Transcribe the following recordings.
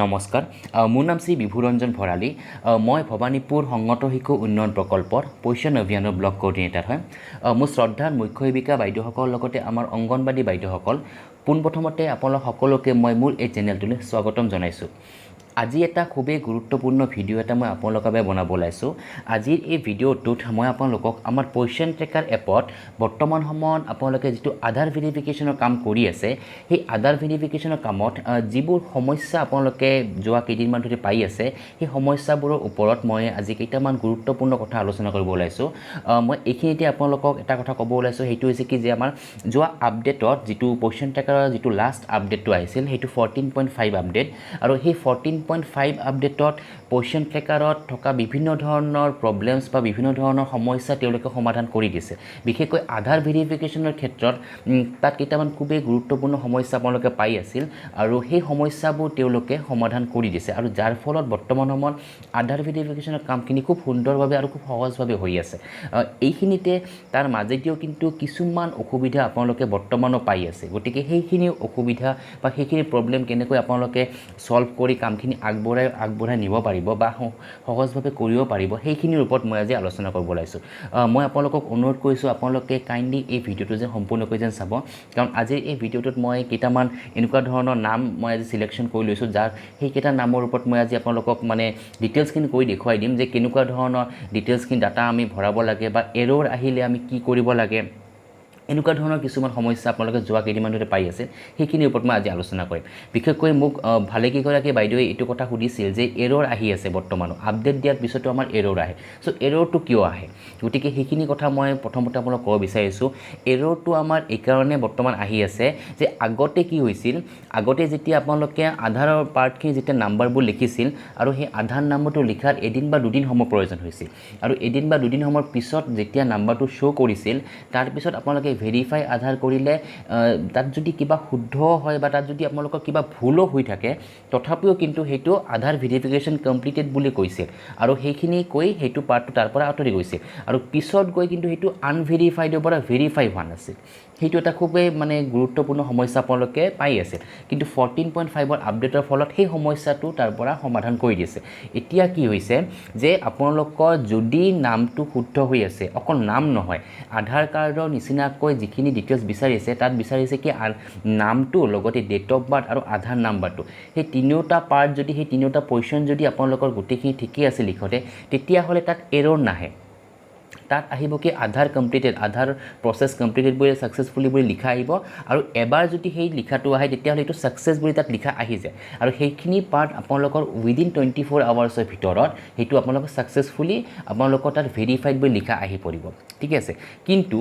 নমস্কাৰ মোৰ নাম শ্ৰী বিভুৰঞ্জন ভৰালী মই ভবানীপুৰ সংগত শিশু উন্নয়ন প্ৰকল্পৰ পোষণ অভিযানৰ ব্লক কোঅৰ্ডিনেটৰ হয় মোৰ শ্ৰদ্ধাৰ মুখ্য শিক্ষিকা বাইদেউসকলৰ লগতে আমাৰ অংগনবাড়ী বাইদেউসকল পোনপ্ৰথমতে আপোনালোক সকলোকে মই মোৰ এই চেনেলটোলৈ স্বাগতম জনাইছোঁ আজি এটা খুবেই গুৰুত্বপূৰ্ণ ভিডিঅ' এটা মই আপোনালোকৰ বাবে বনাব ওলাইছোঁ আজিৰ এই ভিডিঅ'টোত মই আপোনালোকক আমাৰ পজিশ্যন ট্ৰেকাৰ এপত বৰ্তমান সময়ত আপোনালোকে যিটো আধাৰ ভেৰিফিকেশ্যনৰ কাম কৰি আছে সেই আধাৰ ভেৰিফিকেশ্যনৰ কামত যিবোৰ সমস্যা আপোনালোকে যোৱা কেইদিনমান ধৰি পাই আছে সেই সমস্যাবোৰৰ ওপৰত মই আজি কেইটামান গুৰুত্বপূৰ্ণ কথা আলোচনা কৰিব ওলাইছোঁ মই এইখিনিতে আপোনালোকক এটা কথা ক'ব ওলাইছোঁ সেইটো হৈছে কি যে আমাৰ যোৱা আপডেটত যিটো পজিশ্যন ট্ৰেকাৰৰ যিটো লাষ্ট আপডেটটো আহিছিল সেইটো 14.5 আপডেট আৰু সেই 14.5 আপডেটত পজিশ্যন ট্ৰেকাৰত থকা বিভিন্ন ধৰণৰ প্ৰব্লেমছ বা বিভিন্ন ধৰণৰ সমস্যা তেওঁলোকে সমাধান কৰি দিছে বিশেষকৈ আধাৰ ভেৰিফিকেশ্যনৰ ক্ষেত্ৰত তাত কেইটামান খুবেই গুৰুত্বপূৰ্ণ সমস্যা আপোনালোকে পাই আছিল আৰু সেই সমস্যাবোৰ তেওঁলোকে সমাধান কৰি দিছে আৰু যাৰ ফলত বৰ্তমান সময়ত আধাৰ ভেৰিফিকেশ্যনৰ কামখিনি খুব সুন্দৰভাৱে আৰু খুব সহজভাৱে হৈ আছে এইখিনিতে তাৰ মাজেদিও কিন্তু কিছুমান অসুবিধা আপোনালোকে বৰ্তমানো পাই আছে গতিকে সেইখিনি অসুবিধা বা সেইখিনি প্ৰব্লেম কেনেকৈ আপোনালোকে সলভ কৰি কামখিনি আগবঢ়াই নিব পাৰিব বা সহজভাৱে কৰিব পাৰিব সেইখিনিৰ ওপৰত মই আজি আলোচনা কৰিব ওলাইছোঁ মই আপোনালোকক অনুৰোধ কৰিছোঁ আপোনালোকে কাইণ্ডলি এই ভিডিঅ'টো যেন সম্পূৰ্ণকৈ যেন চাব কাৰণ আজিৰ এই ভিডিঅ'টোত মই কেইটামান এনেকুৱা ধৰণৰ নাম মই আজি চিলেকশ্যন কৰি লৈছোঁ যাৰ সেইকেইটা নামৰ ওপৰত মই আজি আপোনালোকক মানে ডিটেইলছখিনি কৰি দেখুৱাই দিম যে কেনেকুৱা ধৰণৰ ডিটেইলছখিনি ডাটা আমি ভৰাব লাগে বা এৰ'ৰ আহিলে আমি কি কৰিব লাগে এনেকুৱা ধৰণৰ কিছুমান সমস্যা আপোনালোকে যোৱা কেইদিনমান ধৰি পাই আছে সেইখিনিৰ ওপৰত মই আজি আলোচনা কৰিম বিশেষকৈ মোক ভালেকেইগৰাকী বাইদেৱে এইটো কথা সুধিছিল যে এৰ'ৰ আহি আছে বৰ্তমানো আপডেট দিয়াৰ পিছতো আমাৰ এৰ'ৰ আহে চ' এৰ'ৰটো কিয় আহে গতিকে সেইখিনি কথা মই প্ৰথমতে আপোনালোকক ক'ব বিচাৰিছোঁ এৰ'ৰটো আমাৰ এইকাৰণে বৰ্তমান আহি আছে যে আগতে কি হৈছিল আগতে যেতিয়া আপোনালোকে আধাৰৰ পাৰ্টখিনি যেতিয়া নাম্বাৰবোৰ লিখিছিল আৰু সেই আধাৰ নাম্বাৰটো লিখাৰ এদিন বা দুদিন সময় প্ৰয়োজন হৈছিল আৰু এদিন বা দুদিন সময়ৰ পিছত যেতিয়া নাম্বাৰটো শ্ব' কৰিছিল তাৰপিছত আপোনালোকে ভেৰিফাই আধাৰ কৰিলে তাত যদি কিবা শুদ্ধ হয় বা তাত যদি আপোনালোকৰ কিবা ভুলো হৈ থাকে তথাপিও কিন্তু সেইটো আধাৰ ভেৰিফিকেশ্যন কমপ্লিটেড বুলি কৈছিল আৰু সেইখিনি কৈ সেইটো পাৰ্টটো তাৰ পৰা আঁতৰি গৈছিল আৰু পিছত গৈ কিন্তু সেইটো আনভেৰিফাইডৰ পৰা ভেৰিফাই হোৱা নাছিল সেইটো এটা খুবেই মানে গুৰুত্বপূৰ্ণ সমস্যা আপোনালোকে পাই আছিল কিন্তু 14.5ৰ আপডেটৰ ফলত সেই সমস্যাটো তাৰ পৰা সমাধান কৰি দিছে এতিয়া কি হৈছে যে আপোনালোকৰ যদি নামটো শুদ্ধ হৈ আছে অকল নাম নহয় আধাৰ কাৰ্ডৰ নিচিনাকৈ যিখিনি ডিটেইলছ বিচাৰিছে তাত বিচাৰিছে কি নামটো লগতে ডেট অফ বাৰ্থ আৰু আধাৰ নাম্বাৰটো সেই তিনিওটা পাৰ্ট যদি সেই তিনিওটা পজিশ্যন যদি আপোনালোকৰ গোটেইখিনি ঠিকেই আছে লিখোঁতে তেতিয়াহ'লে তাত এৰ'ৰ নাহে তাত আহিব কি আধাৰ কমপ্লিটেড আধাৰ প্ৰচেছ কমপ্লিটেড বুলি ছাকচেছফুলি বুলি লিখা আহিব আৰু এবাৰ যদি সেই লিখাটো আহে তেতিয়াহ'লে এইটো ছাকচেছ বুলি তাত লিখা আহি যায় আৰু সেইখিনি পাৰ্ট আপোনালোকৰ উইদিন 24 আৱাৰ্ছৰ ভিতৰত সেইটো আপোনালোকৰ ছাকচেছফুলি আপোনালোকৰ তাত ভেৰিফাইড বুলি লিখা আহি পৰিব ঠিক আছে কিন্তু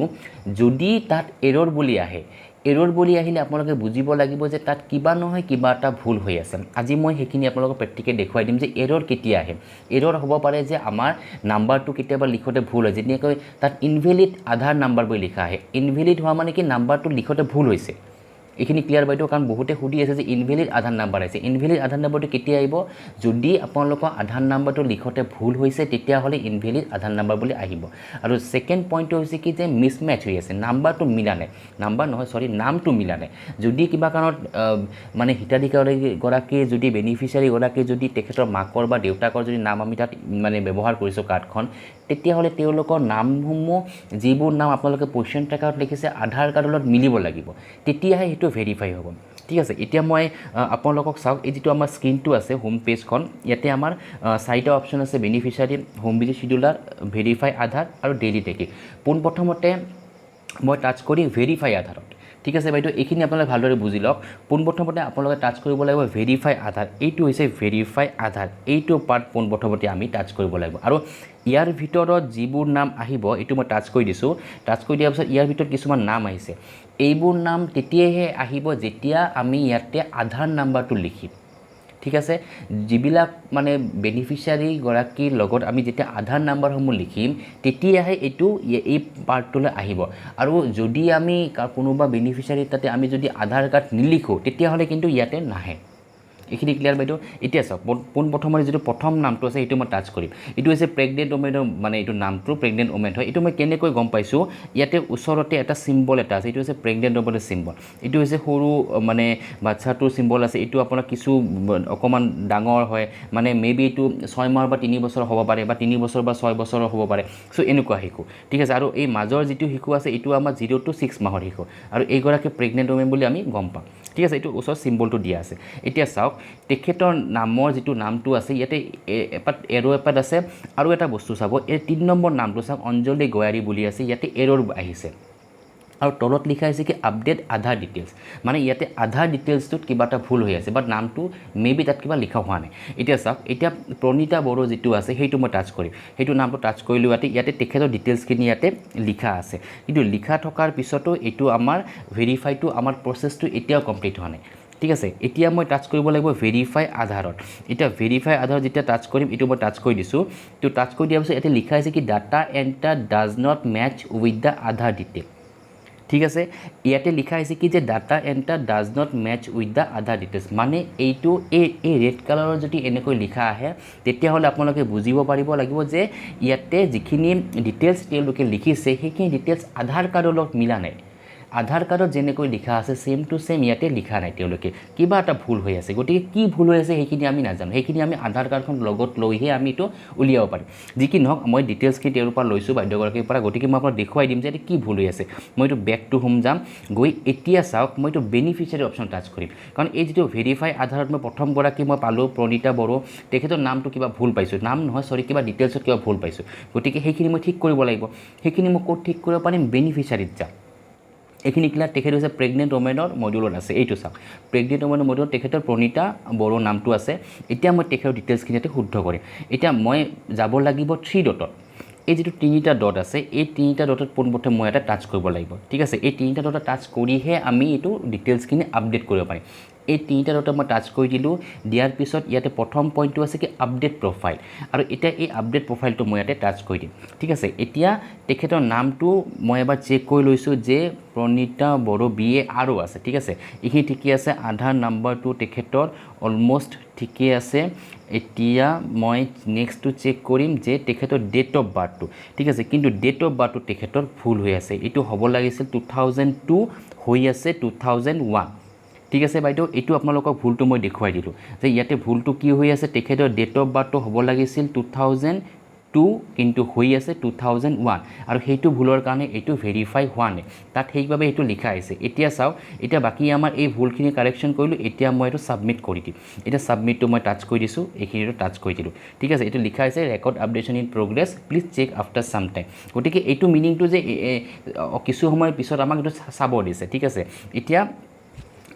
যদি তাত এৰ'ৰ বুলি আহে এৰ'ৰ বুলি আহিলে আপোনালোকে বুজিব লাগিব যে তাত কিবা নহয় কিবা এটা ভুল হৈ আছে আজি মই সেইখিনি আপোনালোকক প্ৰেক্টিকেলি দেখুৱাই দিম যে এৰ'ৰ কেতিয়া আহে এৰ'ৰ হ'ব পাৰে যে আমাৰ নাম্বাৰটো কেতিয়াবা লিখোঁতে ভুল হয় যেনেকৈ তাত ইনভেলিড আধাৰ নাম্বাৰ বুলি লিখা আহে ইনভেলিড হোৱা মানে কি নাম্বাৰটো লিখোঁতে ভুল হৈছে এইখিনি ক্লিয়াৰ বাইদেউ কাৰণ বহুতে সুধি আছে যে ইনভেলিড আধাৰ নাম্বাৰ আছে ইনভেলিড আধাৰ নাম্বাৰটো কেতিয়া আহিব যদি আপোনালোকৰ আধাৰ নাম্বাৰটো লিখোঁতে ভুল হৈছে তেতিয়াহ'লে ইনভেলিড আধাৰ নাম্বাৰ বুলি আহিব আৰু ছেকেণ্ড পইণ্টটো হৈছে কি যে মিছমেচ হৈ আছে নাম্বাৰটো মিলা নাই নামটো মিলা নাই যদি কিবা কাৰণত মানে হিতাধিকাৰীগৰাকীৰ যদি বেনিফিচিয়াৰীগৰাকী যদি তেখেতৰ মাকৰ বা দেউতাকৰ যদি নাম আমি তাত মানে ব্যৱহাৰ কৰিছোঁ কাৰ্ডখন তেতিয়াহ'লে তেওঁলোকৰ নামসমূহ যিবোৰ নাম আপোনালোকে পজিশ্যন ট্ৰেকাৰত লিখিছে আধাৰ কাৰ্ডৰ লগত মিলিব লাগিব তেতিয়াহে সেইটো ভেৰিফাই হ'ব ঠিক আছে এতিয়া মই আপোনালোকক চাওক এই যিটো আমাৰ স্ক্ৰীনটো আছে হোম পেজখন ইয়াতে আমাৰ চাৰিটা অপশ্যন আছে বেনিফিচিয়াৰী হোম ভিজিট শিডিউলাৰ ভেৰিফাই আধাৰ আৰু ডেইলি ট্ৰেকিং পোনপ্ৰথমতে মই টাচ কৰি ভেৰিফাই আধাৰত ঠিক আছে বাইদেউ এইখিনি আপোনালোকে ভালদৰে বুজি লওক পোনপ্ৰথমতে আপোনালোকে টাচ কৰিব লাগিব ভেৰিফাই আধাৰ এইটো হৈছে ভেৰিফাই আধাৰ এইটো পাৰ্ট পোনপ্ৰথমতে আমি টাচ কৰিব লাগিব আৰু ইয়াৰ ভিতৰত যিবোৰ নাম আহিব এইটো মই টাচ কৰি দিছোঁ টাচ কৰি দিয়াৰ পিছত ইয়াৰ ভিতৰত কিছুমান নাম আহিছে এইবোৰ নাম তেতিয়াহে আহিব যেতিয়া আমি ইয়াতে আধাৰ নাম্বাৰটো লিখিম ঠিক আছে যিবিলাক মানে বেনিফিচিয়াৰীগৰাকীৰ লগত আমি যেতিয়া আধাৰ নাম্বাৰসমূহ লিখিম তেতিয়াহে এইটো এই পাৰ্টটোলৈ আহিব আৰু যদি আমি কোনোবা বেনিফিচিয়াৰী তাতে আমি যদি আধাৰ কাৰ্ড নিলিখোঁ তেতিয়াহ'লে কিন্তু ইয়াতে নাহে এইখিনি ক্লিয়াৰ বাইদেউ এতিয়া চাওক পোনপ্ৰথমে যিটো প্ৰথম নামটো আছে সেইটো মই টাচ কৰিম এইটো হৈছে প্ৰেগনেণ্ট ওমেনৰ মানে এইটো নামটো প্ৰেগনেণ্ট ওমেন হয় এইটো মই কেনেকৈ গম পাইছোঁ ইয়াতে ওচৰতে এটা চিম্বল এটা আছে এইটো হৈছে প্ৰেগনেণ্ট ওমেনৰ চিম্বল এইটো হৈছে সৰু মানে বাচ্চাটোৰ চিম্বল আছে এইটো আপোনাৰ কিছু অকণমান ডাঙৰ হয় মানে মেবি এইটো 6 মাহ বা 3 বছৰ হ'ব পাৰে বা 3 বছৰ বা 6 বছৰৰ হ'ব পাৰে চ' এনেকুৱা শিশু ঠিক আছে আৰু এই মাজৰ যিটো শিশু আছে এইটো আমাৰ 0 to 6 মাহৰ শিশু আৰু এইগৰাকী প্ৰেগনেণ্ট ওমেন বুলি আমি গম পাম ঠিক আছে এইটো ওচৰত চিম্বলটো দিয়া আছে এতিয়া চাওক তেখেতৰ নামৰ যিটো নামটো আছে ইয়াতে এপাত এৰো এপাত আছে আৰু এটা বস্তু চাব এই 3 নম্বৰ নামটো চাওক অঞ্জলি গয়াৰী বুলি আছে ইয়াতে এৰৰ আহিছে আৰু তলত লিখা আছে কি আপডেট আধাৰ ডিটেইলছ মানে ইয়াতে আধাৰ ডিটেইলছটোত কিবা এটা ভুল হৈ আছে বাট নামটো মেবি তাত কিবা লিখা হোৱা নাই এতিয়া চাওক এতিয়া প্ৰণীতা বড়ো যিটো আছে সেইটো মই টাচ কৰিম সেইটো নামটো টাচ কৰিলোঁ ইয়াতে তেখেতৰ ডিটেইলছখিনি ইয়াতে লিখা আছে কিন্তু লিখা থকাৰ পিছতো এইটো আমাৰ ভেৰিফাইটো আমাৰ প্ৰচেছটো এতিয়াও কমপ্লিট হোৱা নাই ঠিক আছে এতিয়া মই টাচ কৰিব লাগিব ভেৰিফাই আধাৰত এতিয়া ভেৰিফাই আধাৰত যেতিয়া টাচ কৰিম এইটো মই টাচ কৰি দিছোঁ তো টাচ কৰি দিয়াৰ পিছত ইয়াতে লিখা আছে কি data enter does not match with the Aadhaar detail ঠিক আছে ইয়াতে লিখা আছে কি যে data enter does not match with the Aadhaar details মানে এইটো এই ৰেড কালাৰৰ যদি এনেকৈ লিখা আহে তেতিয়াহ'লে আপোনালোকে বুজিব পাৰিব লাগিব যে ইয়াতে যিখিনি ডিটেইলছ তেওঁলোকে লিখিছে সেইখিনি ডিটেইলছ আধাৰ কাৰ্ডৰ লগত মিলা নাই আধাৰ কাৰ্ডত যেনেকৈ লিখা আছে সেম টু সেম ইয়াতে লিখা নাই তেওঁলোকে কিবা এটা ভুল হৈ আছে গতিকে কি ভুল হৈ আছে সেইখিনি আমি নাজানো সেইখিনি আমি আধাৰ কাৰ্ডখন লগত লৈহে আমি এইটো উলিয়াব পাৰিম যি কি নহওক মই ডিটেইলছখিনি তেওঁৰ পৰা লৈছোঁ বাইদেউগৰাকীৰ পৰা গতিকে মই আপোনাক দেখুৱাই দিম যে কি ভুল হৈ আছে মই এইটো বেক টু হোম যাম গৈ এতিয়া চাওক মই এইটো বেনিফিচিয়াৰী অপশ্যন টাচ কৰিম কাৰণ এই যিটো ভেৰিফাই আধাৰত মই প্ৰথমগৰাকী মই পালোঁ প্ৰণীতা বড়ো তেখেতৰ নামটো কিবা ভুল পাইছোঁ নাম নহয় চৰি কিবা ডিটেইলছত কিবা ভুল পাইছোঁ গতিকে সেইখিনি মই ঠিক কৰিব লাগিব সেইখিনি মই ক'ত ঠিক কৰিব পাৰিম বেনিফিচিয়াৰীত যাম এইখিনি ক্লিয়াৰ তেখেত হৈছে প্ৰেগনেণ্ট ওমেনৰ মডিউলত আছে এইটো চাওক প্ৰেগনেণ্ট ওমেনৰ মডিউলত তেখেতৰ প্ৰণীতা বড়ো নামটো আছে এতিয়া মই তেখেতৰ ডিটেইলছখিনি ইয়াতে শুদ্ধ কৰিম এতিয়া মই যাব লাগিব 3 ডটত এই যিটো 3টা ডট আছে এই 3টা ডটত পোনপ্ৰথমে মই এটা টাচ কৰিব লাগিব ঠিক আছে এই 3টা ডটত টাচ কৰিহে আমি এইটো ডিটেইলছখিনি আপডেট কৰিব পাৰিম এই 3টা ডটত মই টাচ কৰি দিলোঁ দিয়াৰ পিছত ইয়াতে প্ৰথম পইণ্টটো আছে কি আপডেট প্ৰফাইল আৰু এতিয়া এই আপডেট প্ৰফাইলটো মই ইয়াতে টাচ কৰি দিম ঠিক আছে এতিয়া তেখেতৰ নামটো মই এবাৰ চেক কৰি লৈছোঁ যে প্ৰণীতা বড়ো BA আৰু আছে ঠিক আছে এইখিনি ঠিকেই আছে আধাৰ নাম্বাৰটো তেখেতৰ অলম'ষ্ট ঠিকেই আছে এতিয়া মই নেক্সটটো চেক কৰিম যে তেখেতৰ ডেট অফ বাৰ্থটো ঠিক আছে কিন্তু ডেট অফ বাৰ্থটো তেখেতৰ ভুল হৈ আছে এইটো হ'ব লাগিছিল 2002 হৈ আছে 2001 ঠিক আছে বাইদেউ এইটো আপোনালোকক ভুলটো মই দেখুৱাই দিলোঁ যে ইয়াতে ভুলটো কি হৈ আছে তেখেতৰ ডেট অফ বাৰ্থটো হ'ব লাগিছিল 2002 কিন্তু হৈ আছে 2001 আৰু সেইটো ভুলৰ কাৰণে এইটো ভেৰিফাই হোৱা নাই তাত সেইভাবে এইটো লিখা আছে এতিয়া চাওক এতিয়া বাকি আমাৰ এই ভুলখিনি কাৰেকশ্যন কৰিলোঁ এতিয়া মই এইটো সাবমিট কৰি দিম এতিয়া সাবমিটটো মই টাচ কৰি দিছোঁ এইখিনিটো টাচ কৰি দিলোঁ ঠিক আছে এইটো লিখা আছে record updation in progress please check after some time গতিকে এইটো মিনিংটো যে কিছু সময়ৰ পিছত আমাক এইটো চাব দিছে ঠিক আছে এতিয়া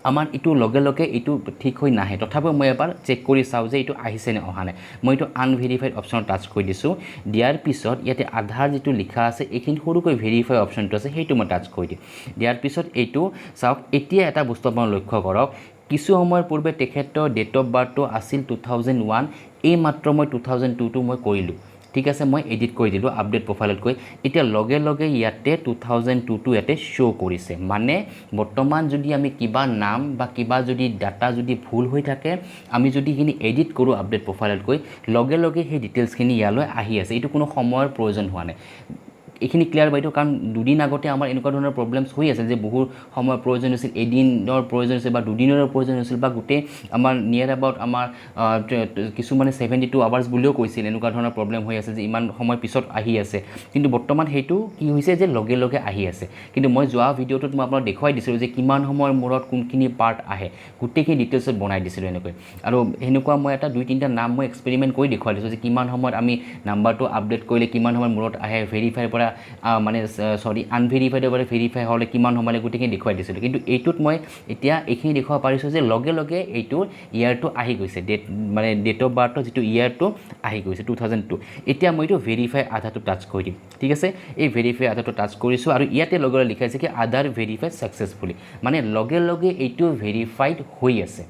আমাৰ এইটো লগে লগে এইটো ঠিক হৈ নাহে তথাপিও মই এবাৰ চেক কৰি চাওঁ যে এইটো আহিছে নে অহা নাই মই এইটো আনভেৰিফাইড অপশ্যনত টাচ কৰি দিছোঁ দিয়াৰ পিছত ইয়াতে আধাৰ যিটো লিখা আছে এইখিনি সৰুকৈ ভেৰিফাই অপশ্যনটো আছে সেইটো মই টাচ কৰি দিম দিয়াৰ পিছত এইটো চাওক এতিয়া এটা বস্তু আপোনালোকে লক্ষ্য কৰক কিছু সময়ৰ পূৰ্বে তেখেতৰ ডেট অফ বাৰ্থটো আছিল 2001 এই মাত্ৰ মই 2002টো মই কৰিলোঁ ঠিক আছে মই এডিট কৰি দিলোঁ আপডেট প্ৰফাইলত গৈ এতিয়া লগে লগে ইয়াতে 2002টো ইয়াতে শ্ব' কৰিছে মানে বৰ্তমান যদি আমি কিবা নাম বা কিবা যদি ডাটা যদি ভুল হৈ থাকে আমি যদি এইখিনি এডিট কৰোঁ আপডেট প্ৰফাইলত গৈ লগে লগে সেই ডিটেইলছখিনি ইয়ালৈ আহি আছে এইটো কোনো সময়ৰ প্ৰয়োজন হোৱা নাই এইখিনি ক্লিয়াৰ বাইদেউ কাৰণ দুদিন আগতে আমাৰ এনেকুৱা ধৰণৰ প্ৰব্লেমছ হৈ আছে যে বহু সময়ৰ প্ৰয়োজন হৈছিল এদিনৰ প্ৰয়োজন হৈছিল বা দুদিনৰ প্ৰয়োজন হৈছিল বা গোটেই আমাৰ নিয়াৰ এবাউট আমাৰ কিছুমানে 72 আৱাৰ্ছ বুলিও কৈছিল এনেকুৱা ধৰণৰ প্ৰব্লেম হৈ আছে যে ইমান সময় পিছত আহি আছে কিন্তু বৰ্তমান সেইটো কি হৈছে যে লগে লগে আহি আছে কিন্তু মই যোৱা ভিডিঅ'টোত মই আপোনাক দেখুৱাই দিছিলোঁ যে কিমান সময়ৰ মূৰত কোনখিনি পাৰ্ট আহে গোটেইখিনি ডিটেইলছত বনাই দিছিলোঁ এনেকৈ আৰু সেনেকুৱা মই এটা 2-3টা নাম মই এক্সপেৰিমেণ্ট কৰি দেখুৱাই দিছোঁ যে কিমান সময়ত আমি নাম্বাৰটো আপডেট কৰিলে কিমান সময়ৰ মূৰত আহে ভেৰিফাইৰ পৰা মানে সৰি আনভেৰিফাইডৰ পৰা ভেৰিফাই হ'লে কিমান সময়লৈ গোটেইখিনি দেখুৱাই দিছিলোঁ কিন্তু এইটোত মই এতিয়া এইখিনি দেখুৱাব পাৰিছোঁ যে লগে লগে এইটো ইয়াৰটো আহি গৈছে ডেট অফ বাৰ্থৰ যিটো ইয়াৰটো আহি গৈছে 2002 এতিয়া মই এইটো ভেৰিফাই আধাটো টাচ কৰি দিম ঠিক আছে এই ভেৰিফাই আধাটো টাচ কৰিছোঁ আৰু ইয়াতে লগে লগে লিখা আছে কি আধাৰ ভেৰিফাই ছাকচেছফুলি মানে লগে লগে এইটো ভেৰিফাইড হৈ আছে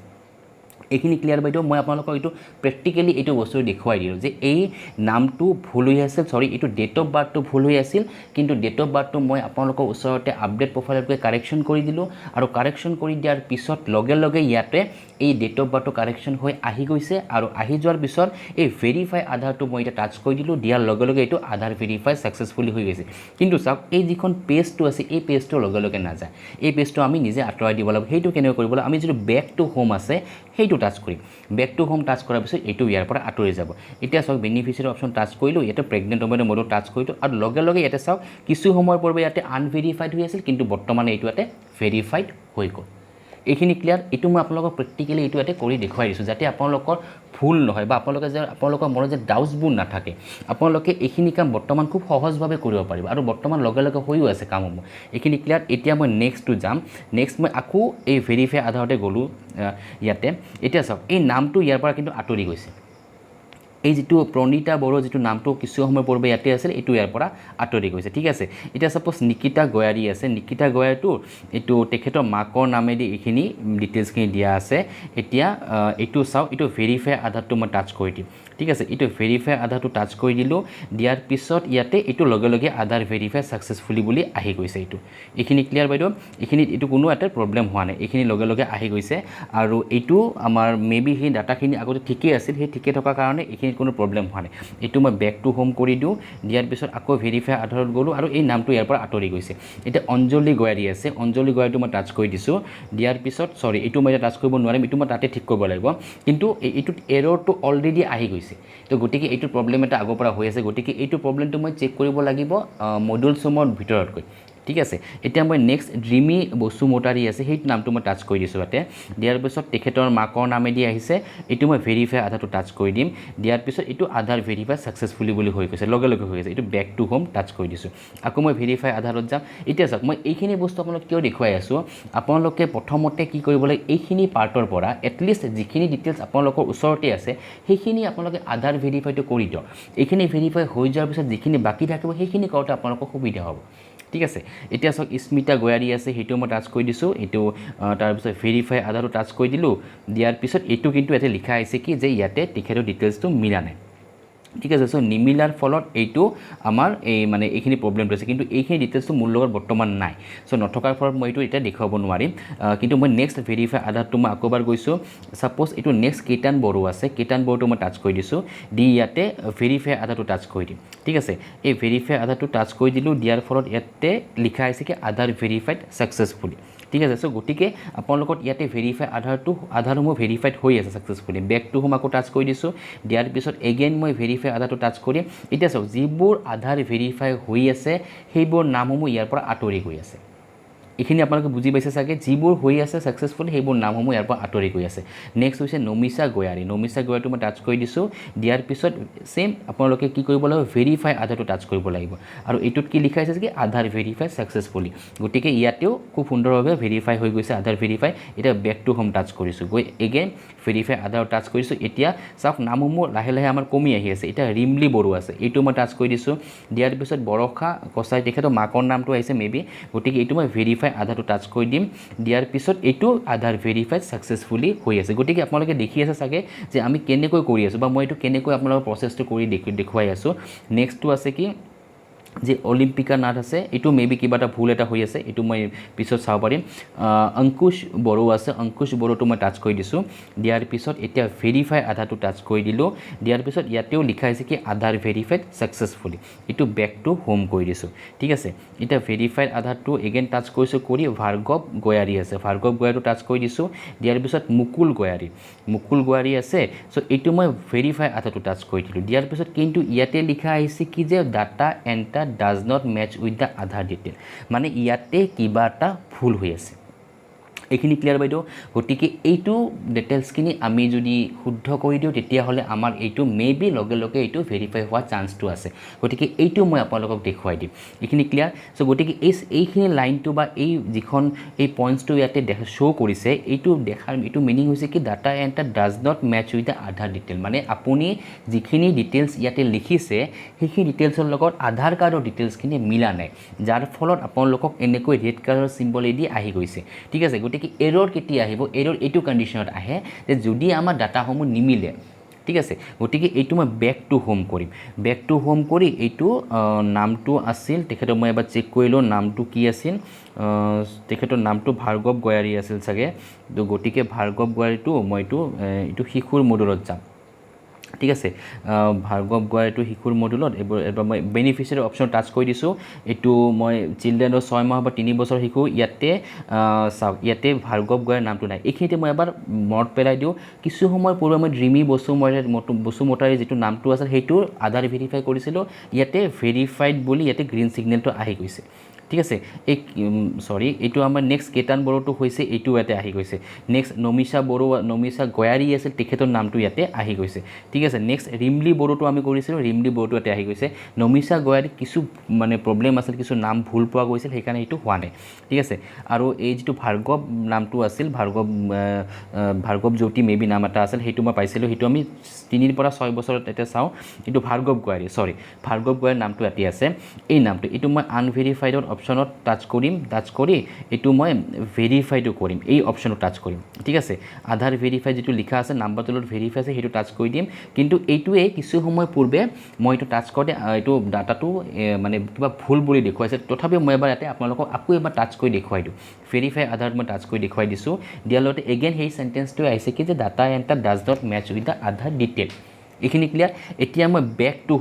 এইখিনি ক্লিয়াৰ বাইদেউ মই আপোনালোকক এইটো প্ৰেক্টিকেলি এইটো বস্তু দেখুৱাই দিলোঁ যে এই নামটো ভুল হৈ আছিল সৰি এইটো ডেট অফ বাৰ্থটো ভুল হৈ আছিল কিন্তু ডেট অফ বাৰ্থটো মই আপোনালোকৰ ওচৰতে আপডেট প্ৰফাইলতকৈ কাৰেকশ্যন কৰি দিলোঁ আৰু কাৰেকশ্যন কৰি দিয়াৰ পিছত লগে লগে ইয়াতে এই ডেট অফ বাৰ্থটো কাৰেকশ্যন হৈ আহি গৈছে আৰু আহি যোৱাৰ পিছত এই ভেৰিফাই আধাৰটো মই এতিয়া টাচ কৰি দিলোঁ দিয়াৰ লগে লগে এইটো আধাৰ ভেৰিফাই ছাকচেছফুলি হৈ গৈছে কিন্তু চাওক এই যিখন পেজটো আছে এই পেজটোৰ লগে লগে নাযায় এই পেজটো আমি নিজে আঁতৰাই দিব লাগিব সেইটো কেনেকৈ কৰিব লাগিব আমি যিটো বেক টু হোম আছে সেইটো টাচ কৰিম বেক টু হোম টাচ কৰাৰ পিছত এইটো ইয়াৰ পৰা আঁতৰি যাব এতিয়া চাওক বেনিফিচিয়াৰী অপশ্যন টাচ কৰিলোঁ ইয়াতে প্ৰেগনেণ্ট সময়তে মইতো টাচ কৰিলোঁ আৰু লগে লগে ইয়াতে চাওক কিছু সময়ৰ পূৰ্বে ইয়াতে আনভেৰিফাইড হৈ আছিল কিন্তু বৰ্তমানে এইটো ইয়াতে ভেৰিফাইড হৈ গ'ল এইখিনি ক্লিয়াৰ এইটো মই আপোনালোকক প্ৰেক্টিকেলি এইটো ইয়াতে কৰি দেখুৱাই দিছোঁ যাতে আপোনালোকৰ ভুল নহয় বা আপোনালোকে যে আপোনালোকৰ মনত যে ডাউটছবোৰ নাথাকে আপোনালোকে এইখিনি কাম বৰ্তমান খুব সহজভাৱে কৰিব পাৰিব আৰু বৰ্তমান লগে লগে হৈও আছে কামসমূহ এইখিনি ক্লিয়াৰ এতিয়া মই নেক্সটটো যাম নেক্সট মই আকৌ এই ভেৰিফাই আধাৰতে গ'লোঁ ইয়াতে এতিয়া চাওক এই নামটো ইয়াৰ পৰা কিন্তু আঁতৰি গৈছে এই যিটো প্ৰণীতা বড়ো যিটো নামটো কিছু সময় পূৰ্বে ইয়াতে আছিল এইটো ইয়াৰ পৰা আঁতৰি গৈছে ঠিক আছে এতিয়া সাপোজ নিকিতা গয়াৰী আছে নিকিতা গয়াৰীটো এইটো তেখেতৰ মাকৰ নামেদি এইখিনি ডিটেইলছখিনি দিয়া আছে এতিয়া এইটো চাওক এইটো ভেৰিফাই আধাৰটো মই টাচ কৰি দিম ঠিক আছে এইটো ভেৰিফাই আধাৰটো টাচ কৰি দিলোঁ দিয়াৰ পিছত ইয়াতে এইটো লগে লগে আধাৰ ভেৰিফাই ছাকচেছফুলি বুলি আহি গৈছে এইখিনি ক্লিয়াৰ বাইদেউ এইখিনিত এইটো কোনো এটা প্ৰব্লেম হোৱা নাই এইখিনি লগে লগে আহি গৈছে আৰু এইটো আমাৰ মেবি সেই ডাটাখিনি আগতে ঠিকেই আছিল সেই ঠিকে থকাৰ কাৰণে এইখিনি কোনো প্ৰব্লেম হোৱা নাই এইটো মই বেক টু হোম কৰি দিওঁ দিয়াৰ পিছত আকৌ ভেৰিফাই আধাৰত গ'লোঁ আৰু এই নামটো ইয়াৰ পৰা আঁতৰি গৈছে এতিয়া অঞ্জলি গয়াৰী আছে অঞ্জলি গয়াৰীটো মই টাচ কৰি দিছোঁ দিয়াৰ পিছত সৰি এইটো মই এতিয়া টাচ কৰিব নোৱাৰিম এইটো মই তাতে ঠিক কৰিব লাগিব কিন্তু এইটোত এৰৰটো অলৰেডি আহি গৈছে তো গতিকে এইটো প্ৰব্লেম এটা আগৰ পৰা হৈ আছে গতিকে এইটো প্ৰব্লেমটো মই চেক কৰিব লাগিব মডুলছসমূহৰ ভিতৰতকৈ ঠিক আছে এতিয়া মই নেক্সট ড্ৰিমি বসুমতাৰী আছে সেইটো নামটো মই টাচ কৰি দিছোঁ ইয়াতে দিয়াৰ পিছত তেখেতৰ মাকৰ নামেদি আহিছে এইটো মই ভেৰিফাই আধাৰটো টাচ কৰি দিম দিয়াৰ পিছত এইটো আধাৰ ভেৰিফাই ছাকচেছফুলি বুলি হৈ গৈছে লগে লগে হৈ গৈছে এইটো বেক টু হোম টাচ কৰি দিছোঁ আকৌ মই ভেৰিফাই আধাৰত যাম এতিয়া চাওক মই এইখিনি বস্তু আপোনালোক কিয় দেখুৱাই আছোঁ আপোনালোকে প্ৰথমতে কি কৰিব লাগে এইখিনি পাৰ্টৰ পৰা এটলিষ্ট যিখিনি ডিটেইলছ আপোনালোকৰ ওচৰতে আছে সেইখিনি আপোনালোকে আধাৰ ভেৰিফাইটো কৰি দিয়ক এইখিনি ভেৰিফাই হৈ যোৱাৰ পিছত যিখিনি বাকী থাকিব সেইখিনি কৰোঁতে আপোনালোকৰ সুবিধা হ'ব ঠিক আছে এতিয়া চাওক স্মিতা গয়াৰী আছে সেইটো মই টাচ কৰি দিছোঁ এইটো তাৰপিছত ভেৰিফাই আধাৰটো টাচ কৰি দিলোঁ দিয়াৰ পিছত এইটো কিন্তু ইয়াতে লিখা আহিছে কি যে ইয়াতে তেখেতৰ ডিটেইলছটো মিলা নাই ঠিক আছে সো নিমিলাৰ ফলত এইটো আমাৰ এই মানে এইখিনি প্ৰব্লেমটো আছে কিন্তু এইখিনি ডিটেইলছটো মোৰ লগত বৰ্তমান নাই সো নথকাৰ ফলত মই এইটো এতিয়া দেখুৱাব নোৱাৰিম কিন্তু মই নেক্সট ভেৰিফাই আধাৰটো মই আকৌ এবাৰ গৈছোঁ সাপোজ এইটো নেক্সট কেটান বড়ো আছে কেটান বড়োটো মই টাচ কৰি দিছোঁ দি ইয়াতে ভেৰিফাই আধাৰটো টাচ কৰি দিম ঠিক আছে এই ভেৰিফাই আধাৰটো টাচ কৰি দিলোঁ দিয়াৰ ফলত ইয়াতে লিখা আছে কি আধাৰ ভেৰিফাইড ছাকচেছফুলি ঠিক আছে সো গতিকে আপোনালোকৰ ইয়াতে ভেৰিফাই আধাৰসমূহ ভেৰিফাইড হৈ আছে ছাকচেছফুলি বেক টু হোম আকৌ টাচ কৰি দিছোঁ দিয়াৰ পিছত এগেইন মই ভেৰিফাই আধাৰটো টাচ কৰিম এতিয়া চাওক যিবোৰ আধাৰ ভেৰিফাই হৈ আছে সেইবোৰ নামসমূহ ইয়াৰ পৰা আঁতৰি গৈ আছে এইখিনি আপোনালোকে বুজি পাইছে চাগে যিবোৰ হৈ আছে ছাকচেছফুলি সেইবোৰ নামসমূহ ইয়াৰ পৰা আঁতৰি গৈ আছে নেক্সট হৈছে নমিছা গয়াৰীটো মই টাচ কৰি দিছোঁ দিয়াৰ পিছত সেম আপোনালোকে কি কৰিব লাগিব ভেৰিফাই আধাৰটো টাচ কৰিব লাগিব আৰু এইটোত কি লিখা আছে কি আধাৰ ভেৰিফাই ছাকচেছফুলি গতিকে ইয়াতেও খুব সুন্দৰভাৱে ভেৰিফাই হৈ গৈছে আধাৰ ভেৰিফাই এতিয়া বেক টু হোম টাচ কৰিছোঁ গৈ এগেইন ভেৰিফাই আধাৰ টাচ কৰিছোঁ এতিয়া চাওক নামসমূহ লাহে লাহে আমাৰ কমি আহি আছে এতিয়া ৰিমলি বড়ো আছে এইটো মই টাচ কৰি দিছোঁ দিয়াৰ পিছত বৰষা কছাৰী তেখেতৰ মাকৰ নামটো আহিছে মেবি গতিকে এইটো মই ভেৰিফাই আধাৰটো টাচ কৰি দিম দিয়াৰ পিছত এইটো আধাৰ ভেৰিফাইড ছাকচেছফুলি হৈ আছে গতিকে আপোনালোকে দেখি আছে চাগে যে আমি কেনেকৈ কৰি আছোঁ বা মই এইটো কেনেকৈ আপোনালোকৰ প্ৰচেছটো কৰি দেখুৱাই আছোঁ নেক্সটটো আছে কি যে অলিম্পিকা নাথ আছে এইটো মেবি কিবা এটা ভুল এটা হৈ আছে এইটো মই পিছত চাব পাৰিম অংকুশ বড়ো আছে অংকুশ বড়োটো মই টাচ কৰি দিছোঁ দিয়াৰ পিছত এতিয়া ভেৰিফাই আধাৰটো টাচ কৰি দিলোঁ দিয়াৰ পিছত ইয়াতেও লিখা আছে কি আধাৰ ভেৰিফাইড ছাকচেছফুলি এইটো বেক টু হোম কৰি দিছোঁ ঠিক আছে এতিয়া ভেৰিফাইড আধাৰটো এগেইন টাচ কৰিছোঁ কৰি ভাৰ্গৱ গয়াৰী আছে ভাৰ্গৱ গয়াৰীটো টাচ কৰি দিছোঁ দিয়াৰ পিছত মুকুল গয়াৰী আছে চ' এইটো মই ভেৰিফাই আধাৰটো টাচ কৰি দিলোঁ দিয়াৰ পিছত কিন্তু ইয়াতে লিখা আহিছে কি যে data enter does not match with the Aadhaar detail মানে ইয়াতে কিবা এটা ভুল হৈ আছে এইখিনি ক্লিয়াৰ বাইদেউ গতিকে এইটো ডিটেইলছখিনি আমি যদি শুদ্ধ কৰি দিওঁ তেতিয়াহ'লে আমাৰ এইটো মেবি লগে লগে এইটো ভেৰিফাই হোৱা চান্সটো আছে গতিকে এইটো মই আপোনালোকক দেখুৱাই দিম এইখিনি ক্লিয়াৰ চ' গতিকে এইখিনি লাইনটো বা এই যিখন এই পইণ্টছটো ইয়াতে শ্ব' কৰিছে এইটো দেখাৰ এইটো মিনিং হৈছে কি data enter does not match with the Aadhaar detail মানে আপুনি যিখিনি ডিটেইলছ ইয়াতে লিখিছে সেইখিনি ডিটেইলছৰ লগত আধাৰ কাৰ্ডৰ ডিটেইলছখিনি মিলা নাই যাৰ ফলত আপোনালোকক এনেকৈ ৰেড কালাৰৰ চিম্বলেদি আহি গৈছে ঠিক আছে গতিকে গতিকে এৰৰ কেতিয়া আহিব এৰৰ এইটো কণ্ডিশ্যনত আহে যে যদি আমাৰ ডাটাসমূহ নিমিলে ঠিক আছে গতিকে এইটো মই বেক টু হোম কৰিম বেক টু হোম কৰি এইটো নামটো আছিল তেখেতৰ মই এবাৰ চেক কৰিলোঁ নামটো কি আছিল তেখেতৰ নামটো ভাৰ্গৱ গয়াৰী আছিল চাগে তো গতিকে ভাৰ্গৱ গয়াৰীটো মই এইটো শিশুৰ মডুলত যাম ঠিক আছে ভাৰ্গৱ গয়াৰীটো শিশুৰ মডুলত এবাৰ মই বেনিফিচিয়াৰী অপশ্যন টাচ কৰি দিছোঁ এইটো মই চিলড্ৰেনৰ 6 মাহ বা 3 বছৰ শিশু ইয়াতে চাওক ভাৰ্গৱ গয়াৰীৰ নামটো নাই এইখিনিতে মই এবাৰ মনত পেলাই দিওঁ কিছু সময় পূৰ্বে মই ড্ৰিমি বসুমতাৰীৰ যিটো নামটো আছিল সেইটো আধাৰ ভেৰিফাই কৰিছিলোঁ ইয়াতে ভেৰিফাইড বুলি ইয়াতে গ্ৰীণ ছিগনেলটো আহি গৈছে ঠিক আছে এই সৰি এইটো আমাৰ নেক্সট কেতান বড়োটো হৈছে এইটো ইয়াতে আহি গৈছে নেক্সট নমিষা গয়াৰী আছিল তেখেতৰ নামটো ইয়াতে আহি গৈছে ঠিক আছে নেক্সট ৰিমলি বড়োটো আমি কৰিছিলোঁ ৰিমলি বড়োটো ইয়াতে আহি গৈছে নমিষা গয়াৰী কিছু মানে প্ৰব্লেম আছিল কিছু নাম ভুল পোৱা গৈছিল সেইকাৰণে এইটো হোৱা নাই ঠিক আছে আৰু এই যিটো ভাৰ্গৱ নামটো আছিল ভাৰ্গৱ জ্যোতি মেবি নাম এটা আছিল সেইটো মই পাইছিলোঁ সেইটো আমি 3 পৰা 6 বছৰত এতিয়া চাওঁ এইটো ভাৰ্গৱ গয়াৰীৰ নামটো ইয়াতে আছে এই নামটো এইটো মই আনভেৰিফাইডৰ অপশ্যনত টাচ কৰি এইটো মই ভেৰিফাইডো কৰিম এই অপশ্যনত টাচ কৰিম ঠিক আছে আধাৰ ভেৰিফাই যিটো লিখা আছে নাম্বাৰ তলত ভেৰিফাই আছে সেইটো টাচ কৰি দিম কিন্তু এইটোৱে কিছু সময় পূৰ্বে মই এইটো টাচ কৰোঁতে এইটো ডাটাটো মানে কিবা ভুল বুলি দেখুৱাইছে তথাপিও মই এবাৰ ইয়াতে আপোনালোকক আকৌ এবাৰ টাচ কৰি দেখুৱাই দিওঁ ভেৰিফাই আধাৰত মই টাচ কৰি দেখুৱাই দিছোঁ দিয়াৰ লগতে এগেইন সেই চেণ্টেন্সটোৱে আহিছে কি যে data enter does not match with the Aadhaar detail এইখিনি ক্লিয়াৰ এতিয়া মই বেক টু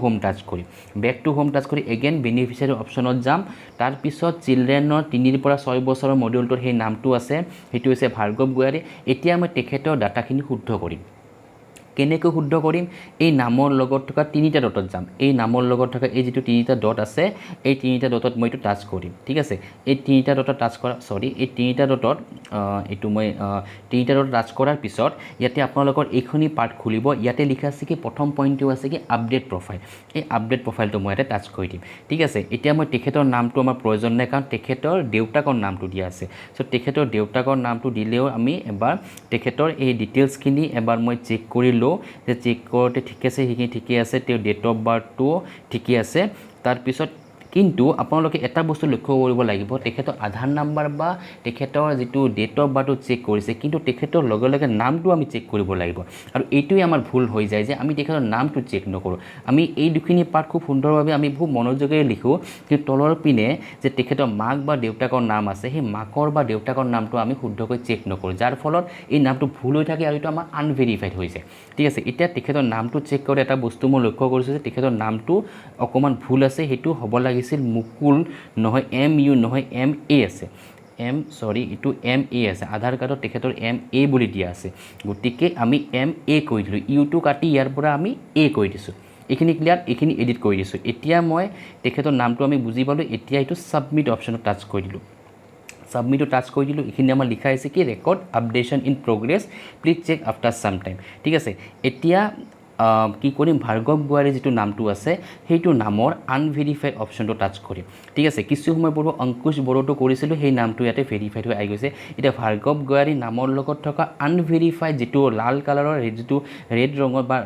হোম টাচ কৰি এগেইন বেনিফিচিয়াৰী অপশ্যনত যাম তাৰপিছত চিলড্ৰেনৰ 3 পৰা 6 বছৰৰ মডিউলটোৰ সেই নামটো আছে সেইটো হৈছে ভাৰ্গৱ গয়াৰী এতিয়া মই তেখেতৰ ডাটাখিনি শুদ্ধ কৰিম কেনেকৈ শুদ্ধ কৰিম এই নামৰ লগত থকা 3টা ডটত যাম এই নামৰ লগত থকা এই যিটো 3টা ডট আছে এই 3টা ডটত মই এইটো টাচ কৰিম ঠিক আছে এই 3টা ডটত টাচ কৰা এই 3টা ডটত এইটো মই 3টা ডটত টাচ কৰাৰ পিছত ইয়াতে আপোনালোকৰ এইখিনি পাৰ্ট খুলিব ইয়াতে লিখা আছে কি প্ৰথম পইণ্টটো আছে কি আপডেট প্ৰফাইল এই আপডেট প্ৰফাইলটো মই ইয়াতে টাচ কৰি দিম ঠিক আছে এতিয়া মই তেখেতৰ নামটো আমাৰ প্ৰয়োজন নাই কাৰণ তেখেতৰ দেউতাকৰ নামটো দিয়া আছে সো তেখেতৰ দেউতাকৰ নামটো দিলেও আমি এবাৰ তেখেতৰ এই ডিটেইলছখিনি এবাৰ মই চেক কৰি লওঁ যে চেক কৰোঁতে ঠিক আছে সেইখিনি ঠিকে আছে তেওঁ ডেট অফ বাৰ্থটো ঠিকে আছে তাৰপিছত কিন্তু আপোনালোকে এটা বস্তু লক্ষ্য কৰিব লাগিব তেখেতৰ আধাৰ নাম্বাৰ বা তেখেতৰ যিটো ডেট অফ বাৰ্থটো চেক কৰিছে কিন্তু তেখেতৰ লগে লগে নামটো আমি চেক কৰিব লাগিব আৰু এইটোৱে আমাৰ ভুল হৈ যায় যে আমি তেখেতৰ নামটো চেক নকৰোঁ আমি এই দুখিনি পাৰ্ট খুব সুন্দৰভাৱে আমি খুব মনোযোগেৰে লিখোঁ কিন্তু তলৰ পিনে যে তেখেতৰ মাক বা দেউতাকৰ নাম আছে সেই মাকৰ বা দেউতাকৰ নামটো আমি শুদ্ধকৈ চেক নকৰোঁ যাৰ ফলত এই নামটো ভুল হৈ থাকে আৰু এইটো আমাৰ আনভেৰিফাইড হৈ যায় ঠিক আছে এতিয়া তেখেতৰ নামটো চেক কৰি এটা বস্তু মই লক্ষ্য কৰিছোঁ যে তেখেতৰ নামটো অকণমান ভুল আছে সেইটো হ'ব লাগে মুকুল নহয় MU নহয় MA আছে এইটো MA আছে আধাৰ কাৰ্ডত তেখেতৰ MA বুলি দিয়া আছে গতিকে আমি MA কৰি দিলোঁ ইউটো কাটি ইয়াৰ পৰা আমি A কৰি দিছোঁ এইখিনি ক্লিয়াৰ এইখিনি এডিট কৰি দিছোঁ এতিয়া মই তেখেতৰ নামটো আমি বুজি পালোঁ এতিয়া এইটো ছাবমিট অপশ্যনত টাচ কৰি দিলোঁ এইখিনি আমাৰ লিখা আছে কি record updation in progress please check after some time ঠিক আছে এতিয়া কি কৰিম ভাৰ্গৱ গয়াৰী যিটো নামটো আছে সেইটো নামৰ আনভেৰিফাইড অপশ্যনটো টাচ কৰিম ঠিক আছে কিছু সময় পূৰ্বে অংকুশ বড়োটো কৰিছিলোঁ সেই নামটো ইয়াতে ভেৰিফাইড হৈ আহি গৈছে এতিয়া ভাৰ্গৱ গয়াৰী নামৰ লগত থকা আনভেৰিফাইড যিটো লাল কালাৰৰ যিটো ৰেড ৰঙৰ বা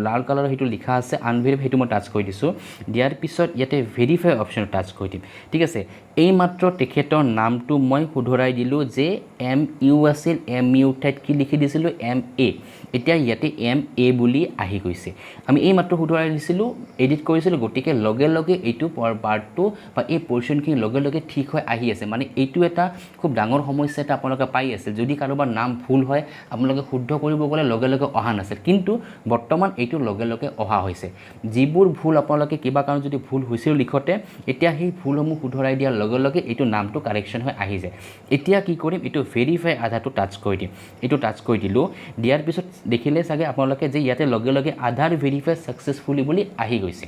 লাল কালাৰৰ সেইটো লিখা আছে আনভেৰিফাইড সেইটো মই টাচ কৰি দিছোঁ দিয়াৰ পিছত ইয়াতে ভেৰিফাই অপশ্যনটো টাচ কৰি দিম ঠিক আছে এইমাত্ৰ তেখেতৰ নামটো মই শুধৰাই দিলোঁ যে MU আছিল MU ঠাইত কি লিখি দিছিলোঁ MA এতিয়া ইয়াতে MA বুলি আহি গৈছে আমি এইমাত্ৰ শুধৰাই দিছিলোঁ এডিট কৰিছিলোঁ গতিকে লগে লগে এইটো পাৰ্টটো বা এই পৰ্চনখিনি লগে লগে ঠিক হৈ আহি আছে মানে এইটো এটা খুব ডাঙৰ সমস্যা এটা আপোনালোকে পাই আছে যদি কাৰোবাৰ নাম ভুল হয় আপোনালোকে শুদ্ধ কৰিব গ'লে লগে লগে অহা নাছিল কিন্তু বৰ্তমান এইটো লগে লগে অহা হৈছে যিবোৰ ভুল আপোনালোকে কিবা কাৰণ যদি ভুল হৈছিল লিখতে এতিয়া সেই ভুলসমূহ শুধৰাই দিয়াৰ লগে লগে এইটো নামটো কাৰেকশ্যন হৈ আহি যায় এতিয়া কি কৰিম এইটো ভেৰিফাই আধাৰটো টাচ কৰি দিম এইটো টাচ কৰি দিলোঁ দিয়াৰ পিছত দেখিলে চাগে আপোনালোকে যে ইয়াতে লগে লগে আধাৰ ভেৰিফাই ছাকচেছফুলি বুলি আহি গৈছে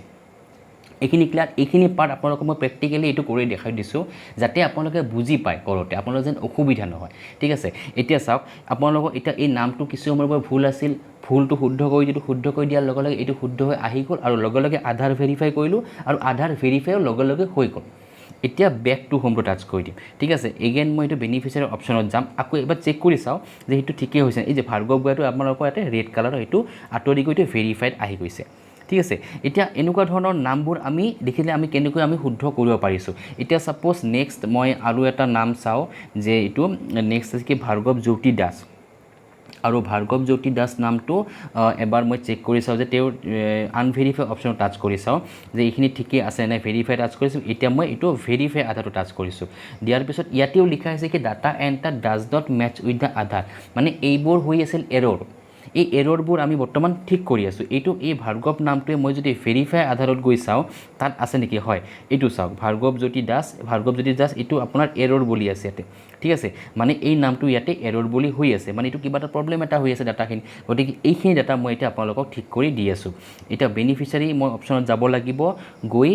এইখিনি ক্লিয়াৰ এইখিনি পাৰ্ট আপোনালোকক মই প্ৰেক্টিকেলি এইটো কৰি দেখাই দিছোঁ যাতে আপোনালোকে বুজি পায় কৰোঁতে আপোনালোকৰ যেন অসুবিধা নহয় ঠিক আছে এতিয়া চাওক আপোনালোকৰ এতিয়া এই নামটো কিছু সময়ৰ পৰা ভুল আছিল ভুলটো শুদ্ধ কৰি দিয়াৰ লগে লগে এইটো শুদ্ধ হৈ আহি গ'ল আৰু লগে লগে আধাৰ ভেৰিফাই কৰিলোঁ আৰু আধাৰ ভেৰিফাইও লগে লগে হৈ গ'ল এতিয়া বেক টু হোমটো টাচ কৰি দিম ঠিক আছে এগেইন মই এইটো বেনিফিচিয়াৰী অপশ্যনত যাম আকৌ এবাৰ চেক কৰি চাওঁ যে সেইটো ঠিকেই হৈছে এই যে ভাৰ্গৱ গয়াৰীটো আপোনালোকৰ ইয়াতে ৰেড কালাৰৰ এইটো আঁতৰি গৈ ভেৰিফাইড আহি গৈছে ঠিক আছে এতিয়া এনেকুৱা ধৰণৰ নামবোৰ আমি দেখিলে আমি কেনেকৈ আমি শুদ্ধ কৰিব পাৰিছোঁ এতিয়া সাপোজ নেক্সট মই আৰু এটা নাম চাওঁ যে এইটো নেক্সট আছে কি ভাৰ্গৱ জ্যোতি দাস আৰু ভাৰ্গৱ জ্যোতি দাস নামটো এবাৰ মই চেক কৰি চাওঁ যে তেওঁৰ আনভেৰিফাই অপশ্যনত টাচ কৰি চাওঁ যে এইখিনি ঠিকেই আছে নাই ভেৰিফাই টাচ কৰিছোঁ এতিয়া মই এইটো ভেৰিফাই আধাৰটো টাচ কৰিছোঁ দিয়াৰ পিছত ইয়াতেও লিখা আছে কি data enter does not match with the Aadhaar মানে এইবোৰ হৈ আছিল এৰৰ এই এৰৰবোৰ আমি বৰ্তমান ঠিক কৰি আছোঁ এইটো এই ভাৰ্গৱ নামটোৱে মই যদি ভেৰিফাই আধাৰত গৈ চাওঁ তাত আছে নেকি হয় এইটো চাওক ভাৰ্গৱ জ্যোতি দাস এইটো আপোনাৰ এৰৰ বুলি আছে ইয়াতে ঠিক আছে মানে এই নামটো ইয়াতে এৰৰ বুলি হৈ আছে মানে এইটো কিবা এটা প্ৰব্লেম এটা হৈ আছে ডাটাখিনি গতিকে এইখিনি ডাটা মই এতিয়া আপোনালোকক ঠিক কৰি দি আছোঁ এতিয়া বেনিফিচিয়াৰী মই অপশ্যনত যাব লাগিব গৈ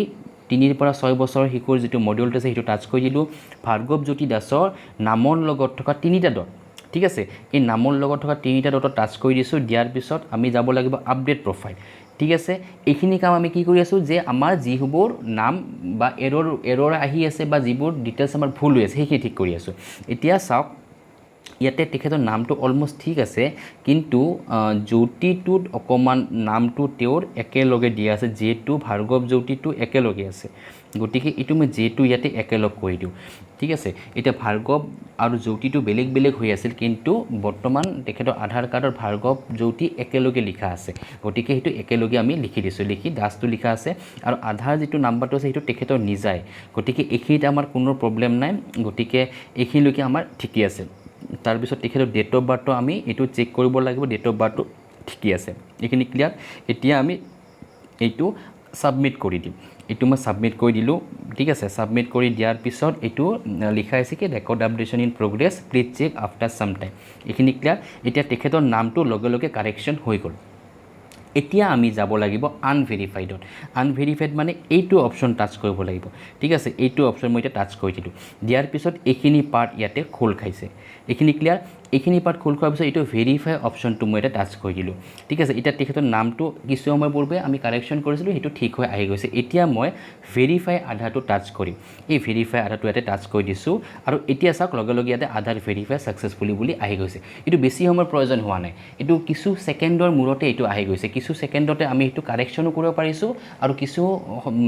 3 পৰা 6 বছৰৰ শিশুৰ যিটো মডিউলটো আছে সেইটো টাচ কৰি দিলোঁ ভাৰ্গৱ জ্যোতি দাসৰ নামৰ লগত থকা 3টা ডট ঠিক আছে এই নামৰ লগত থকা 3টা ডটত টাচ কৰি দিছোঁ দিয়াৰ পিছত আমি যাব লাগিব আপডেট প্ৰফাইল ঠিক আছে এইখিনি কাম আমি কি কৰি আছোঁ যে আমাৰ যিবোৰ নাম বা এৰৰ আহি আছে বা যিবোৰ ডিটেইলছ আমাৰ ভুল হৈ আছে সেইখিনি ঠিক কৰি আছোঁ এতিয়া চাওক ইয়াতে তেখেতৰ নামটো অলমোষ্ট ঠিক আছে কিন্তু জ্যোতিটোত অকণমান নামটো তেওঁৰ একেলগে দিয়া আছে যেটো ভাৰ্গৱ জ্যোতিটো একেলগে আছে গতিকে এইটো মই যেটো ইয়াতে একেলগ কৰি দিওঁ ঠিক আছে এতিয়া ভাৰ্গৱ আৰু জ্যোতিটো বেলেগ বেলেগ হৈ আছিল কিন্তু বৰ্তমান তেখেতৰ আধাৰ কাৰ্ডৰ ভাৰ্গৱ জ্যোতি একেলগে লিখা আছে গতিকে সেইটো একেলগে আমি লিখি দিছোঁ লিখি দাসটো লিখা আছে আৰু আধাৰ যিটো নাম্বাৰটো আছে সেইটো তেখেতৰ নিজাই গতিকে এইখিনিত আমাৰ কোনো প্ৰব্লেম নাই গতিকে এইখিনিলৈকে আমাৰ ঠিকেই আছে তাৰপিছত তেখেতৰ ডেট অফ বাৰ্থটো আমি এইটো চেক কৰিব লাগিব ডেট অফ বাৰ্থটো ঠিকেই আছে এইখিনি ক্লিয়াৰ এতিয়া আমি এইটো সাবমিট কৰি দিম এইটো মই সাবমিট কৰি দিলোঁ ঠিক আছে সাবমিট কৰি দিয়াৰ পিছত এইটো লিখা আছে কি record updation in progress please check after some time এইখিনি ক্লিয়াৰ এতিয়া তেখেতৰ নামটো লগে লগে কাৰেকশ্যন হৈ গ'ল এতিয়া আমি যাব লাগিব আনভেৰিফাইড মানে এইটো অপশ্যন টাচ কৰিব লাগিব ঠিক আছে এইটো অপশ্যন মই এতিয়া টাচ কৰি দিলোঁ দিয়াৰ পিছত এইখিনি পাৰ্ট ইয়াতে খোল খাইছে এইখিনি ক্লিয়াৰ এইখিনি পাৰ্ট খোল খোৱাৰ পিছত এইটো ভেৰিফাই অপশ্যনটো মই এতিয়া টাচ কৰি দিলোঁ ঠিক আছে এতিয়া তেখেতৰ নামটো কিছু সময় পূৰ্বে আমি কাৰেকশ্যন কৰিছিলোঁ সেইটো ঠিক হৈ আহি গৈছে এতিয়া মই ভেৰিফাই আধাৰটো টাচ কৰিম এই ভেৰিফাই আধাৰটো ইয়াতে টাচ কৰি দিছোঁ আৰু এতিয়া চাওক লগে লগে ইয়াতে আধাৰ ভেৰিফাই ছাকচেছফুলি বুলি আহি গৈছে এইটো বেছি সময়ৰ প্ৰয়োজন হোৱা নাই এইটো কিছু ছেকেণ্ডৰ মূৰতে এইটো আহি গৈছে কিছু ছেকেণ্ডতে আমি সেইটো কাৰেকশ্যনো কৰিব পাৰিছোঁ আৰু কিছু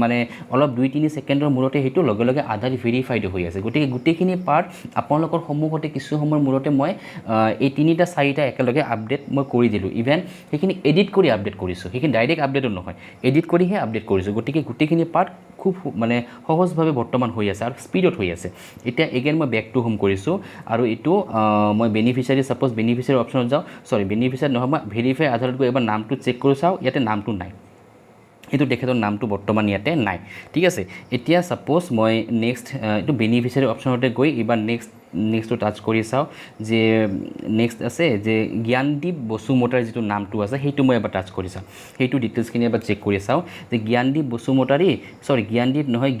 মানে অলপ 2-3 ছেকেণ্ডৰ মূৰতে সেইটো লগে লগে আধাৰ ভেৰিফাইড হৈ আছে গতিকে গোটেইখিনি পাৰ্ট আপোনালোকৰ সন্মুখতে কিছু সময়ৰ মূৰতে মই এই 3-4টা একেলগে আপডেট মই কৰি দিলোঁ ইভেন সেইখিনি এডিট কৰি আপডেট কৰিছোঁ সেইখিনি ডাইৰেক্ট আপডেটো নহয় এডিট কৰিহে আপডেট কৰিছোঁ গতিকে গোটেইখিনি পাৰ্ট খুব মানে সহজভাৱে বৰ্তমান হৈ আছে আৰু স্পীডত হৈ আছে এতিয়া এগেইন মই বেক টু হোম কৰিছোঁ আৰু এইটো মই বেনিফিচিয়াৰী সাপোজ বেনিফিচিয়াৰী অপশ্যনত যাওঁ বেনিফিচিয়াৰী নহয় মই ভেৰিফাই আধাৰত গৈ এবাৰ নামটো চেক কৰি চাওঁ ইয়াতে নামটো নাই এইটো তেখেতৰ নামটো বৰ্তমান ইয়াতে নাই ঠিক আছে এতিয়া সাপোজ মই নেক্সট এইটো বেনিফিচিয়াৰী অপশ্যনতে গৈ এবাৰ নেক্সটটো টাচ কৰি চাওঁ যে নেক্সট আছে যে জ্ঞানদীপ বসুমতাৰীৰ যিটো নামটো আছে সেইটো মই এবাৰ টাচ কৰি চাওঁ সেইটো ডিটেইলছখিনি এবাৰ চেক কৰি চাওঁ যে জ্ঞানদীপ বসুমতাৰী জ্ঞানদীপ নহয়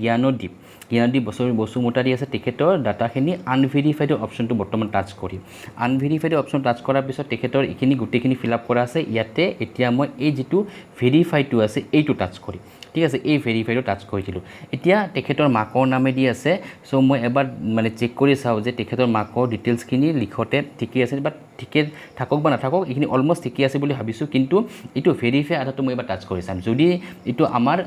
জ্ঞানদীপ বসুমতাৰী আছে তেখেতৰ ডাটাখিনি আনভেৰিফাইড অপশ্যনটো বৰ্তমান টাচ কৰিম আনভেৰিফাইড অপশ্যন টাচ কৰাৰ পিছত তেখেতৰ এইখিনি গোটেইখিনি ফিল আপ কৰা আছে ইয়াতে এতিয়া মই এই যিটো ভেৰিফাইডটো আছে এইটো টাচ কৰিম ঠিক আছে এই ভেৰিফাইডটো টাচ কৰি দিলোঁ এতিয়া তেখেতৰ মাকৰ নামেদি আছে চ' মই এবাৰ মানে চেক কৰি চাওঁ যে তেখেতৰ মাকৰ ডিটেইলছখিনি লিখোঁতে ঠিকেই আছে বাট ঠিকে থাকক বা নাথাকক এইখিনি অলমষ্ট ঠিকেই আছে বুলি ভাবিছোঁ কিন্তু এইটো ভেৰিফাই আধাৰটো মই এবাৰ টাচ কৰি চাম যদি এইটো আমাৰ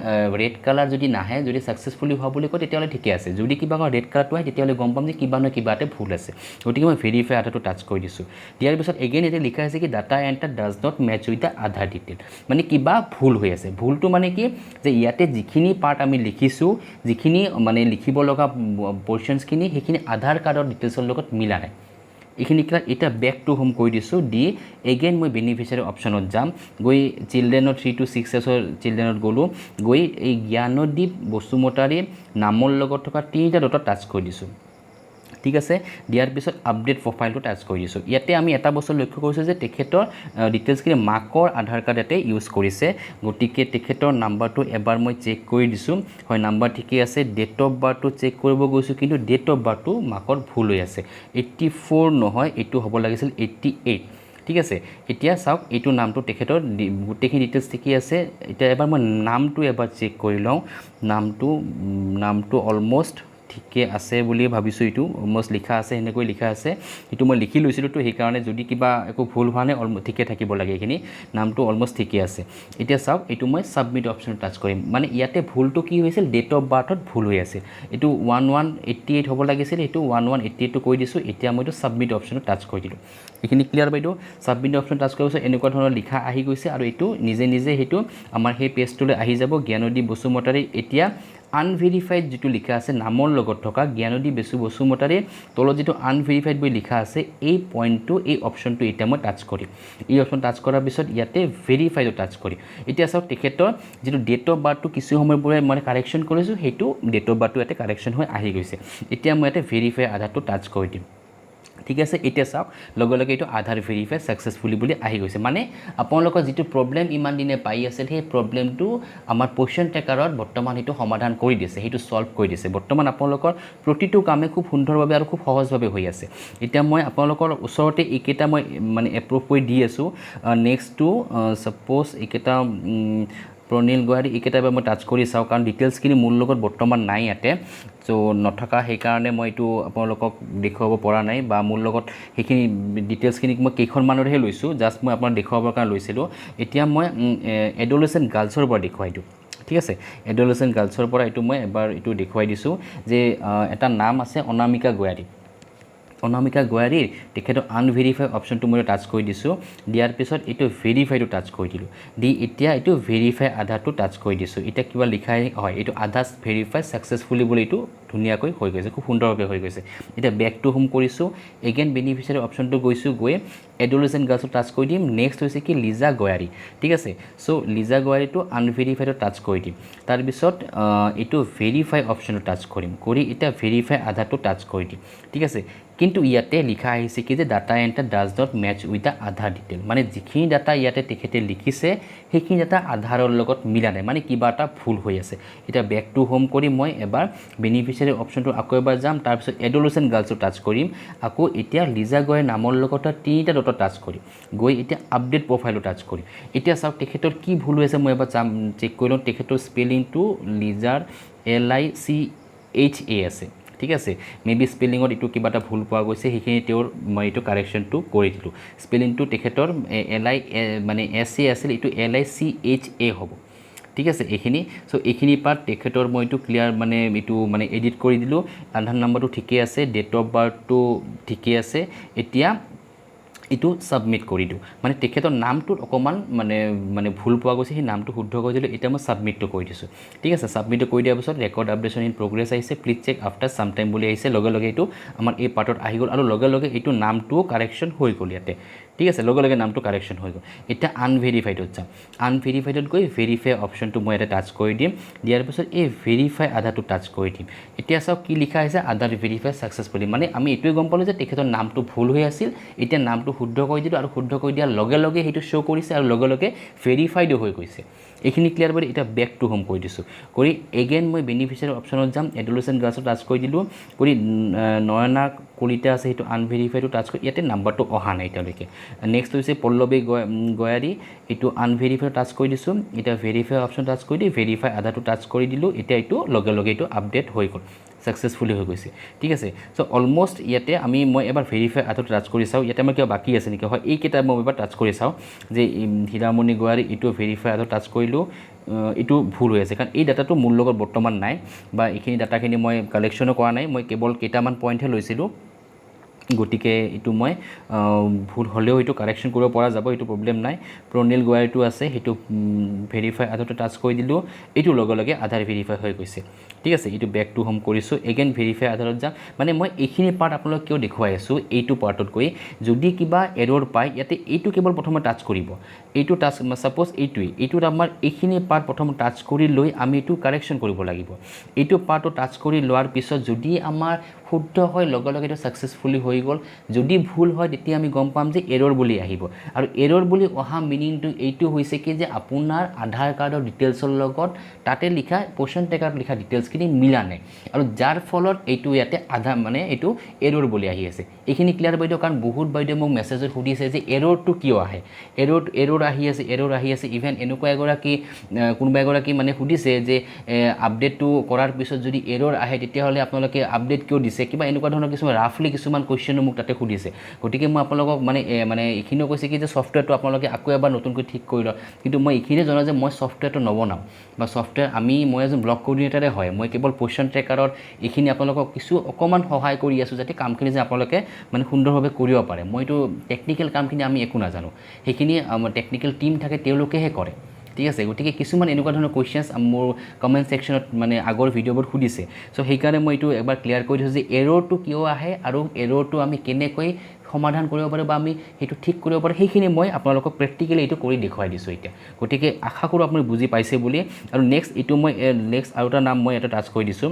ৰেড কালাৰ যদি নাহে যদি ছাকচেছফুলি হোৱা বুলি কয় তেতিয়াহ'লে ঠিকে আছে যদি কিবা ৰেড কালাৰটো আহে তেতিয়াহ'লে গম পাম যে কিবা নহয় কিবা এটা ভুল আছে গতিকে মই ভেৰিফাই আধাৰটো টাচ কৰি দিছোঁ দিয়াৰ পিছত এগেইন এতিয়া লিখা আছে কি data enter does not match with the Aadhaar detail মানে কিবা ভুল হৈ আছে ভুলটো মানে কি যে ইয়াতে যিখিনি পাৰ্ট আমি লিখিছোঁ যিখিনি মানে লিখিব লগা পৰ্চনছখিনি সেইখিনি আধাৰ কাৰ্ডৰ ডিটেইলছৰ লগত মিলা নাই এইখিনি এতিয়া বেক টু হোম কৰি দিছোঁ দি এগেইন মই বেনিফিচিয়াৰী অপশ্যনত যাম গৈ চিলড্ৰেনৰ 3 to 6 years চিলড্ৰেনত গ'লোঁ গৈ এই জ্ঞানদীপ বসুমতাৰী নামৰ লগত থকা 3টা ডটত টাচ কৰি দিছোঁ ঠিক আছে দিয়াৰ পিছত আপডেট প্ৰফাইলটো টাচ কৰি দিছোঁ ইয়াতে আমি এটা বস্তু লক্ষ্য কৰিছোঁ যে তেখেতৰ ডিটেইলছখিনি মাকৰ আধাৰ কাৰ্ড ইয়াতে ইউজ কৰিছে গতিকে তেখেতৰ নাম্বাৰটো এবাৰ মই চেক কৰি দিছোঁ হয় নাম্বাৰ ঠিকেই আছে ডেট অফ বাৰ্থটো চেক কৰিব গৈছোঁ কিন্তু ডেট অফ বাৰ্থটো মাকৰ ভুল হৈ আছে 84 নহয় এইটো হ'ব লাগিছিল 88 ঠিক আছে এতিয়া চাওক এইটো নামটো তেখেতৰ গোটেইখিনি ডিটেইলছ ঠিকেই আছে এতিয়া এবাৰ মই নামটো এবাৰ চেক কৰি লওঁ নামটো অলমষ্ট ঠিকে আছে বুলি ভাবিছোঁ এইটো অলমষ্ট লিখা আছে সেনেকৈ লিখা আছে এইটো মই লিখি লৈছিলোঁ তো সেইকাৰণে যদি কিবা একো ভুল হোৱা নাই ঠিকে থাকিব লাগে এইখিনি নামটো অলমষ্ট ঠিকে আছে এতিয়া চাওক এইটো মই ছাবমিট অপশ্যনত টাচ কৰিম মানে ইয়াতে ভুলটো কি হৈছিল ডেট অফ বাৰ্থত ভুল হৈ আছিল এইটো 1188 হ'ব লাগিছিল এইটো 1188 কৈ দিছোঁ এতিয়া মই এইটো ছাবমিট অপশ্যনত টাচ কৰি দিলোঁ এইখিনি ক্লিয়াৰ বাইদেউ ছাবমিট অপশ্যন টাচ কৰাৰ পিছত এনেকুৱা ধৰণৰ লিখা আহি গৈছে আৰু এইটো নিজে নিজে সেইটো আমাৰ সেই পেজটোলৈ আহি যাব জ্ঞানদী বসুমতাৰী এতিয়া আনভেৰিফাইড যিটো লিখা আছে নামৰ লগত থকা জ্ঞানদী বসুমতাৰীৰ তলত যিটো আনভেৰিফাইড বুলি লিখা আছে এই পইণ্টটো এই অপশ্যনটো এতিয়া মই টাচ কৰিম এই অপশ্যন টাচ কৰাৰ পিছত ইয়াতে ভেৰিফাইডো টাচ কৰিম এতিয়া চাওক তেখেতৰ যিটো ডেট অফ বাৰ্থটো কিছু সময়ৰ পৰা মই কাৰেকশ্যন কৰিছোঁ সেইটো ডেট অফ বাৰ্থটো ইয়াতে কাৰেকশ্যন হৈ আহি গৈছে এতিয়া মই ইয়াতে ভেৰিফাই আধাৰটো টাচ কৰি দিম ঠিক আছে এতিয়া চাওক লগে লগে এইটো আধাৰ ভেৰিফাই ছাকচেছফুলি বুলি আহি গৈছে মানে আপোনালোকৰ যিটো প্ৰব্লেম ইমান দিনে পাই আছিল সেই প্ৰব্লেমটো আমাৰ পজিশ্যন ট্ৰেকাৰত বৰ্তমান সেইটো সমাধান কৰি দিছে সেইটো সলভ কৰি দিছে বৰ্তমান আপোনালোকৰ প্ৰতিটো কামে খুব সুন্দৰভাৱে আৰু খুব সহজভাৱে হৈ আছে এতিয়া মই আপোনালোকৰ ওচৰতে এইকেইটা মই মানে এপ্ৰুভ কৰি দি আছোঁ নেক্সটটো ছাপ'জ এইকেইটা প্ৰণীল গোহাৰি এইকেইটা এবাৰ মই টাচ কৰি চাওঁ কাৰণ ডিটেইলছখিনি মোৰ লগত বৰ্তমান নাই ইয়াতে চ' নথকা সেইকাৰণে মই এইটো আপোনালোকক দেখুৱাব পৰা নাই বা মোৰ লগত সেইখিনি ডিটেইলছখিনি মই কেইখনমানৰহে লৈছোঁ জাষ্ট মই আপোনাক দেখুৱাবৰ কাৰণে লৈছিলোঁ এতিয়া মই এডলেচেণ্ট গাৰ্লছৰ পৰা দেখুৱাই দিওঁ ঠিক আছে এডলেচেণ্ট গাৰ্লছৰ পৰা এইটো মই এবাৰ এইটো দেখুৱাই দিছোঁ যে এটা নাম আছে অনামিকা গোহাৰি অনামিকা গোহাৰিৰ তেখেতৰ আনভেৰিফাই অপশ্যনটো মই টাচ কৰি দিছোঁ দিয়াৰ পিছত এইটো ভেৰিফাইটো টাচ কৰি দিলোঁ দি এতিয়া এইটো ভেৰিফাই আধাৰটো টাচ কৰি দিছোঁ এতিয়া কিবা লিখাই হয় এইটো আধাৰ ভেৰিফাই ছাকচেছফুলি বুলি এইটো ধুনীয়াকৈ হৈ গৈছে খুব সুন্দৰভাৱে হৈ গৈছে এতিয়া বেক টু হোম কৰিছোঁ এগেইন বেনিফিচিয়াৰী অপশ্যনটো গৈছোঁ গৈ এডলেচেণ্ট গাৰ্লছত টাচ কৰি দিম নেক্সট হৈছে কি লিজা গোহাৰি ঠিক আছে চ' লিজা গোহাৰিটো আনভেৰিফাইডত টাচ কৰি দিম তাৰপিছত এইটো ভেৰিফাই অপশ্যনটো টাচ কৰিম কৰি এতিয়া ভেৰিফাই আধাৰটো টাচ কৰি দিম ঠিক আছে কিন্তু ইয়াতে লিখা আহিছে কি যে data enter does not match with the Aadhaar detail মানে যিখিনি ডাটা ইয়াতে তেখেতে লিখিছে সেইখিনি ডাটা আধাৰৰ লগত মিলা নাই মানে কিবা এটা ভুল হৈ আছে এতিয়া বেক টু হোম কৰি মই এবাৰ বেনিফিচিয়াৰী অপশ্যনটো আকৌ এবাৰ যাম তাৰপিছত এডলেচেণ্ট গাৰ্লছটো টাচ কৰিম আকৌ এতিয়া লিজা গোহাৰি নামৰ লগত তিনিটা ডটত টাচ কৰিম গৈ এতিয়া আপডেট প্ৰফাইলো টাচ কৰিম এতিয়া চাওক তেখেতৰ কি ভুল হৈ আছে মই এবাৰ চাম চেক কৰি লওঁ তেখেতৰ স্পেলিংটো লিজাৰ LICHA আছে ঠিক আছে মেবি স্পেলিঙত এইটো কিবা এটা ভুল পোৱা গৈছে সেইখিনি তেওঁৰ মই এইটো কাৰেকশ্যনটো কৰি দিলোঁ স্পেলিংটো তেখেতৰ মানে SA আছিল এইটো LICHA হ'ব ঠিক আছে এইখিনি চ' এইখিনি পাৰ্ট তেখেতৰ মই এইটো ক্লিয়াৰ মানে এইটো মানে এডিট কৰি দিলোঁ আধাৰ নম্বৰটো ঠিকেই আছে ডেট অফ বাৰ্থটো ঠিকেই আছে এতিয়া এইটো ছাবমিট কৰি দিওঁ মানে তেখেতৰ নামটোত অকণমান মানে ভুল পোৱা গৈছে সেই নামটো শুদ্ধ কৰি দিলোঁ এতিয়া মই ছাবমিটটো কৰি দিছোঁ ঠিক আছে ছাবমিটটো কৰি দিয়াৰ পিছত ৰেকৰ্ড আপডেশ্যন ইন প্ৰগ্ৰেছ আহিছে please check after some time বুলি আহিছে লগে লগে এইটো আমাৰ এই পাৰ্টত আহি গ'ল আৰু লগে লগে এইটো নামটোও কাৰেকশ্যন হৈ গ'ল ইয়াতে ঠিক আছে লগে লগে নামটো কাৰেকশ্যন হৈ গ'ল এতিয়া আনভেৰিফাইডত যাম আনভেৰিফাইডত গৈ ভেৰিফাই অপশ্যনটো মই ইয়াতে টাচ কৰি দিম দিয়াৰ পিছত এই ভেৰিফাই আধাৰটো টাচ কৰি দিম এতিয়া চাওক কি লিখা আছে আধাৰ ভেৰিফাই ছাকচেছফুলি মানে আমি এইটোৱে গম পালোঁ যে তেখেতৰ নামটো ভুল হৈ আছিল এতিয়া নামটো শুদ্ধ কৰি দিলোঁ আৰু শুদ্ধ কৰি দিয়াৰ লগে লগে সেইটো শ্ব' কৰিছে আৰু লগে লগে ভেৰিফাইডো হৈ গৈছে এইখিনি ক্লিয়াৰ কৰি এতিয়া বেক টু হোম কৰি দিছোঁ কৰি এগেইন মই বেনিফিচিয়াৰী অপশ্যনত যাম এডলেচেণ্ট গাৰ্লছত টাচ কৰি দিলোঁ কৰি নয়না কলিতা আছে সেইটো আনভেৰিফাইডটো টাচ কৰি ইয়াতে নাম্বাৰটো অহা নাই এতিয়ালৈকে নেক্সট হৈছে পল্লৱী গোহাৰি এইটো আনভেৰিফাই টাচ কৰি দিছোঁ এতিয়া ভেৰিফাই অপশ্যন টাচ কৰি দি ভেৰিফাই আধাৰটো টাচ কৰি দিলোঁ এতিয়া এইটো লগে লগে এইটো আপডেট হৈ গ'ল ছাকচেছফুলি হৈ গৈছে ঠিক আছে চ' অলমষ্ট ইয়াতে মই এবাৰ ভেৰিফাই আধাৰটো টাচ কৰি চাওঁ ইয়াতে আমাৰ কিবা বাকী আছে নেকি হয় এইকেইটা মই এবাৰ টাচ কৰি চাওঁ যে হীৰামণি গোহাৰি এইটো ভেৰিফাই আধাৰ টাচ কৰিলোঁ এইটো ভুল হৈ আছে কাৰণ এই ডাটাটো মোৰ লগত বৰ্তমান নাই বা এইখিনি ডাটাখিনি মই কালেকশ্যনো কৰা নাই মই কেৱল কেইটামান পইণ্টহে লৈছিলোঁ গতিকে এইটো মই ভুল হ'লেও এইটো কাৰেকশ্যন কৰিব পৰা যাব এইটো প্ৰব্লেম নাই প্ৰণীল গোহাৰিটো আছে সেইটো ভেৰিফাই আধাৰটো টাচ কৰি দিলোঁ এইটো লগে লগে আধাৰ ভেৰিফাই হৈ গৈছে ঠিক আছে এইটো বেক টু হোম কৰিছোঁ এগেইন ভেৰিফাই আধাৰত যাম মানে মই এইখিনি পাৰ্ট আপোনালোকক কিয় দেখুৱাই আছোঁ এইটো পাৰ্টত গৈ যদি কিবা এৰৰ পায় ইয়াতে এইটো কেৱল প্ৰথমে টাচ কৰিব এইটো টাচ ছাপ'জ এইটোত আমাৰ এইখিনি পাৰ্ট প্ৰথম টাচ কৰি লৈ আমি এইটো কাৰেকশ্যন কৰিব লাগিব এইটো পাৰ্টটো টাচ কৰি লোৱাৰ পিছত যদি আমাৰ শুদ্ধ হয় লগে লগে এইটো ছাকচেছফুলি হৈ হৈ গ'ল যদি ভুল হয় তেতিয়া আমি গম পাম যে এৰৰ বুলি আহিব আৰু এৰৰ বুলি অহা মিনিংটো এইটো হৈছে কি যে আপোনাৰ আধাৰ কাৰ্ডৰ ডিটেইলছৰ লগত তাতে লিখা পজিশন ট্ৰেকাৰত লিখা ডিটেইলছখিনি মিলা নাই আৰু যাৰ ফলত এইটো ইয়াতে আধা মানে এইটো এৰৰ বুলি আহি আছে এইখিনি ক্লিয়াৰ বাইদেউ কাৰণ বহুত বাইদেউ মোক মেছেজত সুধিছে যে এৰৰটো কিয় আহে এৰৰ আহি আছে ইভেন এনেকুৱা এগৰাকী কোনোবা এগৰাকী মানে সুধিছে যে আপডেটটো কৰাৰ পিছত যদি এৰৰ আহে তেতিয়াহ'লে আপোনালোকে আপডেট কিয় দিছে কিবা এনেকুৱা ধৰণৰ কিছুমান ৰাফলি কিছুমান কুৱেশ্যনো মোক তাতে সুধিছে গতিকে মই আপোনালোকক মানে এইখিনিও কৈছে কি যে ছফ্টৱেৰটো আপোনালোকে আকৌ এবাৰ নতুনকৈ ঠিক কৰি লওক কিন্তু মই এইখিনিয়ে জনাওঁ যে মই ছফ্টৱেৰটো নবনাওঁ বা ছফ্টৱেৰ মই এজন ব্লগ কোঅৰ্ডিনেটৰে হয় মই কেৱল পজিশন ট্ৰেকাৰৰ এইখিনি আপোনালোকক কিছু অকণমান সহায় কৰি আছোঁ যাতে কামখিনি যে আপোনালোকে মানে সুন্দৰভাৱে কৰিব পাৰে মইতো টেকনিকেল কামখিনি আমি একো নাজানো সেইখিনি টেকনিকেল টিম থাকে তেওঁলোকেহে কৰে ঠিক আছে গতিকে কিছুমান এনেকুৱা ধৰণৰ কুৱেশ্যনছ মোৰ কমেণ্ট ছেকশ্যনত মানে আগৰ ভিডিঅ'বোৰত সুধিছে চ' সেইকাৰণে মই এইটো এবাৰ ক্লিয়াৰ কৰি দিছোঁ যে এৰৰটো কিয় আহে আৰু এৰৰটো আমি কেনেকৈ সমাধান কৰিব পাৰোঁ বা আমি সেইটো ঠিক কৰিব পাৰোঁ সেইখিনি মই আপোনালোকক প্ৰেক্টিকেলি এইটো কৰি দেখুৱাই দিছোঁ এতিয়া গতিকে আশা কৰোঁ আপুনি বুজি পাইছে বুলি আৰু নেক্সট এইটো মই নেক্সট আৰু এটা নাম মই এটা টাচ কৰি দিছোঁ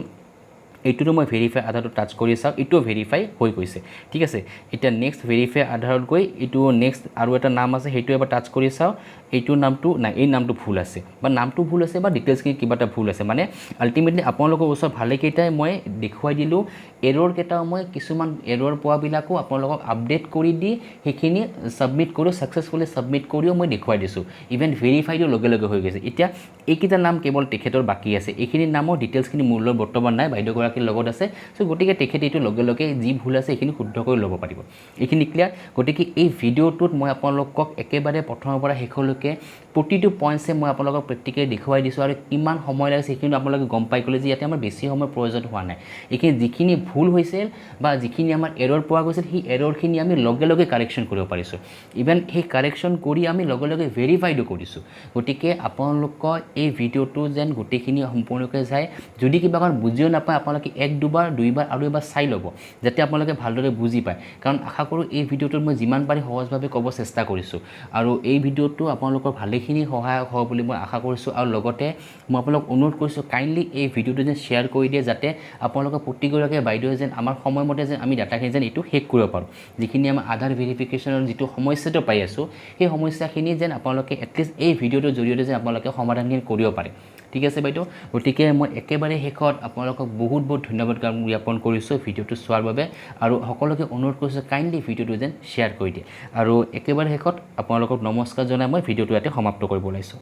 এইটোতো মই ভেৰিফাই আধাৰটো টাচ কৰি চাওঁ এইটোও ভেৰিফাই হৈ গৈছে ঠিক আছে এতিয়া নেক্সট ভেৰিফাই আধাৰত গৈ এইটো নেক্সট আৰু এটা নাম আছে সেইটো এবাৰ টাচ কৰি চাওঁ এইটো নামটো নাই এই নামটো ভুল আছে বা নামটো ভুল আছে বা ডিটেইলছখিনি কিবা এটা ভুল আছে মানে আল্টিমেটলি আপোনালোকৰ ওচৰত ভালেকেইটাই মই দেখুৱাই দিলোঁ এৰৰকেইটাও মই কিছুমান এৰৰ পোৱাবিলাকো আপোনালোকক আপডেট কৰি দি সেইখিনি ছাবমিট কৰোঁ ছাকচেছফুলি ছাবমিট কৰিও মই দেখুৱাই দিছোঁ ইভেন ভেৰিফাইডো লগে লগে হৈ গৈছে এতিয়া এইকেইটা নাম কেৱল তেখেতৰ বাকী আছে এইখিনি নামৰ ডিটেইলছখিনি মোৰ লগত বৰ্তমান নাই বাইদেউগৰাকীৰ লগত আছে চ' গতিকে তেখেতে এইটো লগে লগে যি ভুল আছে এইখিনি শুদ্ধ কৰি ল'ব পাৰিব এইখিনি ক্লিয়াৰ গতিকে এই ভিডিঅ'টোত মই আপোনালোকক একেবাৰে প্ৰথমৰ পৰা শেষলৈকে প্ৰতিটো পইণ্টছে মই আপোনালোকক প্ৰেক্টিকেলি দেখুৱাই দিছোঁ আৰু কিমান সময় লাগিছে সেইখিনি আপোনালোকে গম পাই গ'লে যে ইয়াতে আমাৰ বেছি সময়ৰ প্ৰয়োজন হোৱা নাই এইখিনি যিখিনি ভুল হৈছিল বা যিখিনি আমাৰ এৰৰ পোৱা গৈছিল সেই এৰৰখিনি আমি লগে লগে কাৰেকশ্যন কৰিব পাৰিছোঁ ইভেন সেই কাৰেকশ্যন কৰি আমি লগে লগে ভেৰিফাইডো কৰিছোঁ গতিকে আপোনালোকৰ এই ভিডিঅ'টো যেন গোটেইখিনি সম্পূৰ্ণকৈ যায় যদি কিবা কাৰণ বুজিও নাপায় আপোনালোকে এক দুবাৰ দুইবাৰ আৰু এবাৰ চাই ল'ব যাতে আপোনালোকে ভালদৰে বুজি পায় কাৰণ আশা কৰোঁ এই ভিডিঅ'টোত মই যিমান পাৰি সহজভাৱে ক'ব চেষ্টা কৰিছোঁ আৰু এই ভিডিঅ'টো আপোনালোকৰ ভালেখিনি সহায়ক হ'ব বুলি মই আশা কৰিছোঁ আৰু লগতে মই আপোনালোকক অনুৰোধ কৰিছোঁ কাইণ্ডলি এই ভিডিঅ'টো যেন শ্বেয়াৰ কৰি দিয়ে যাতে আপোনালোকৰ প্ৰতিগৰাকী বাইদেৱে যেন আমাৰ সময়মতে যেন আমি ডাটাখিনি যেন এইটো শেষ কৰিব পাৰোঁ যিখিনি আমাৰ আধাৰ ভেৰিফিকেশ্যনৰ যিটো সমস্যাটো পাই আছোঁ সেই সমস্যাখিনি যেন আপোনালোকে এটলিষ্ট এই ভিডিঅ'টোৰ জৰিয়তে যেন আপোনালোকে সমাধানখিনি কৰিব পাৰে ঠিক আছে বাইদেউ গতিকে মই একেবাৰে শেষত আপোনালোকক বহুত ধন্যবাদ জ্ঞাপন কৰিছোঁ ভিডিঅ'টো চোৱাৰ বাবে আৰু সকলোকে অনুৰোধ কৰিছোঁ কাইণ্ডলি ভিডিঅ'টো যেন শ্বেয়াৰ কৰি দিয়ে আৰু একেবাৰে শেষত আপোনালোকক নমস্কাৰ জনাই মই ভিডিঅ'টো ইয়াতে সমাপ্ত কৰিব ওলাইছোঁ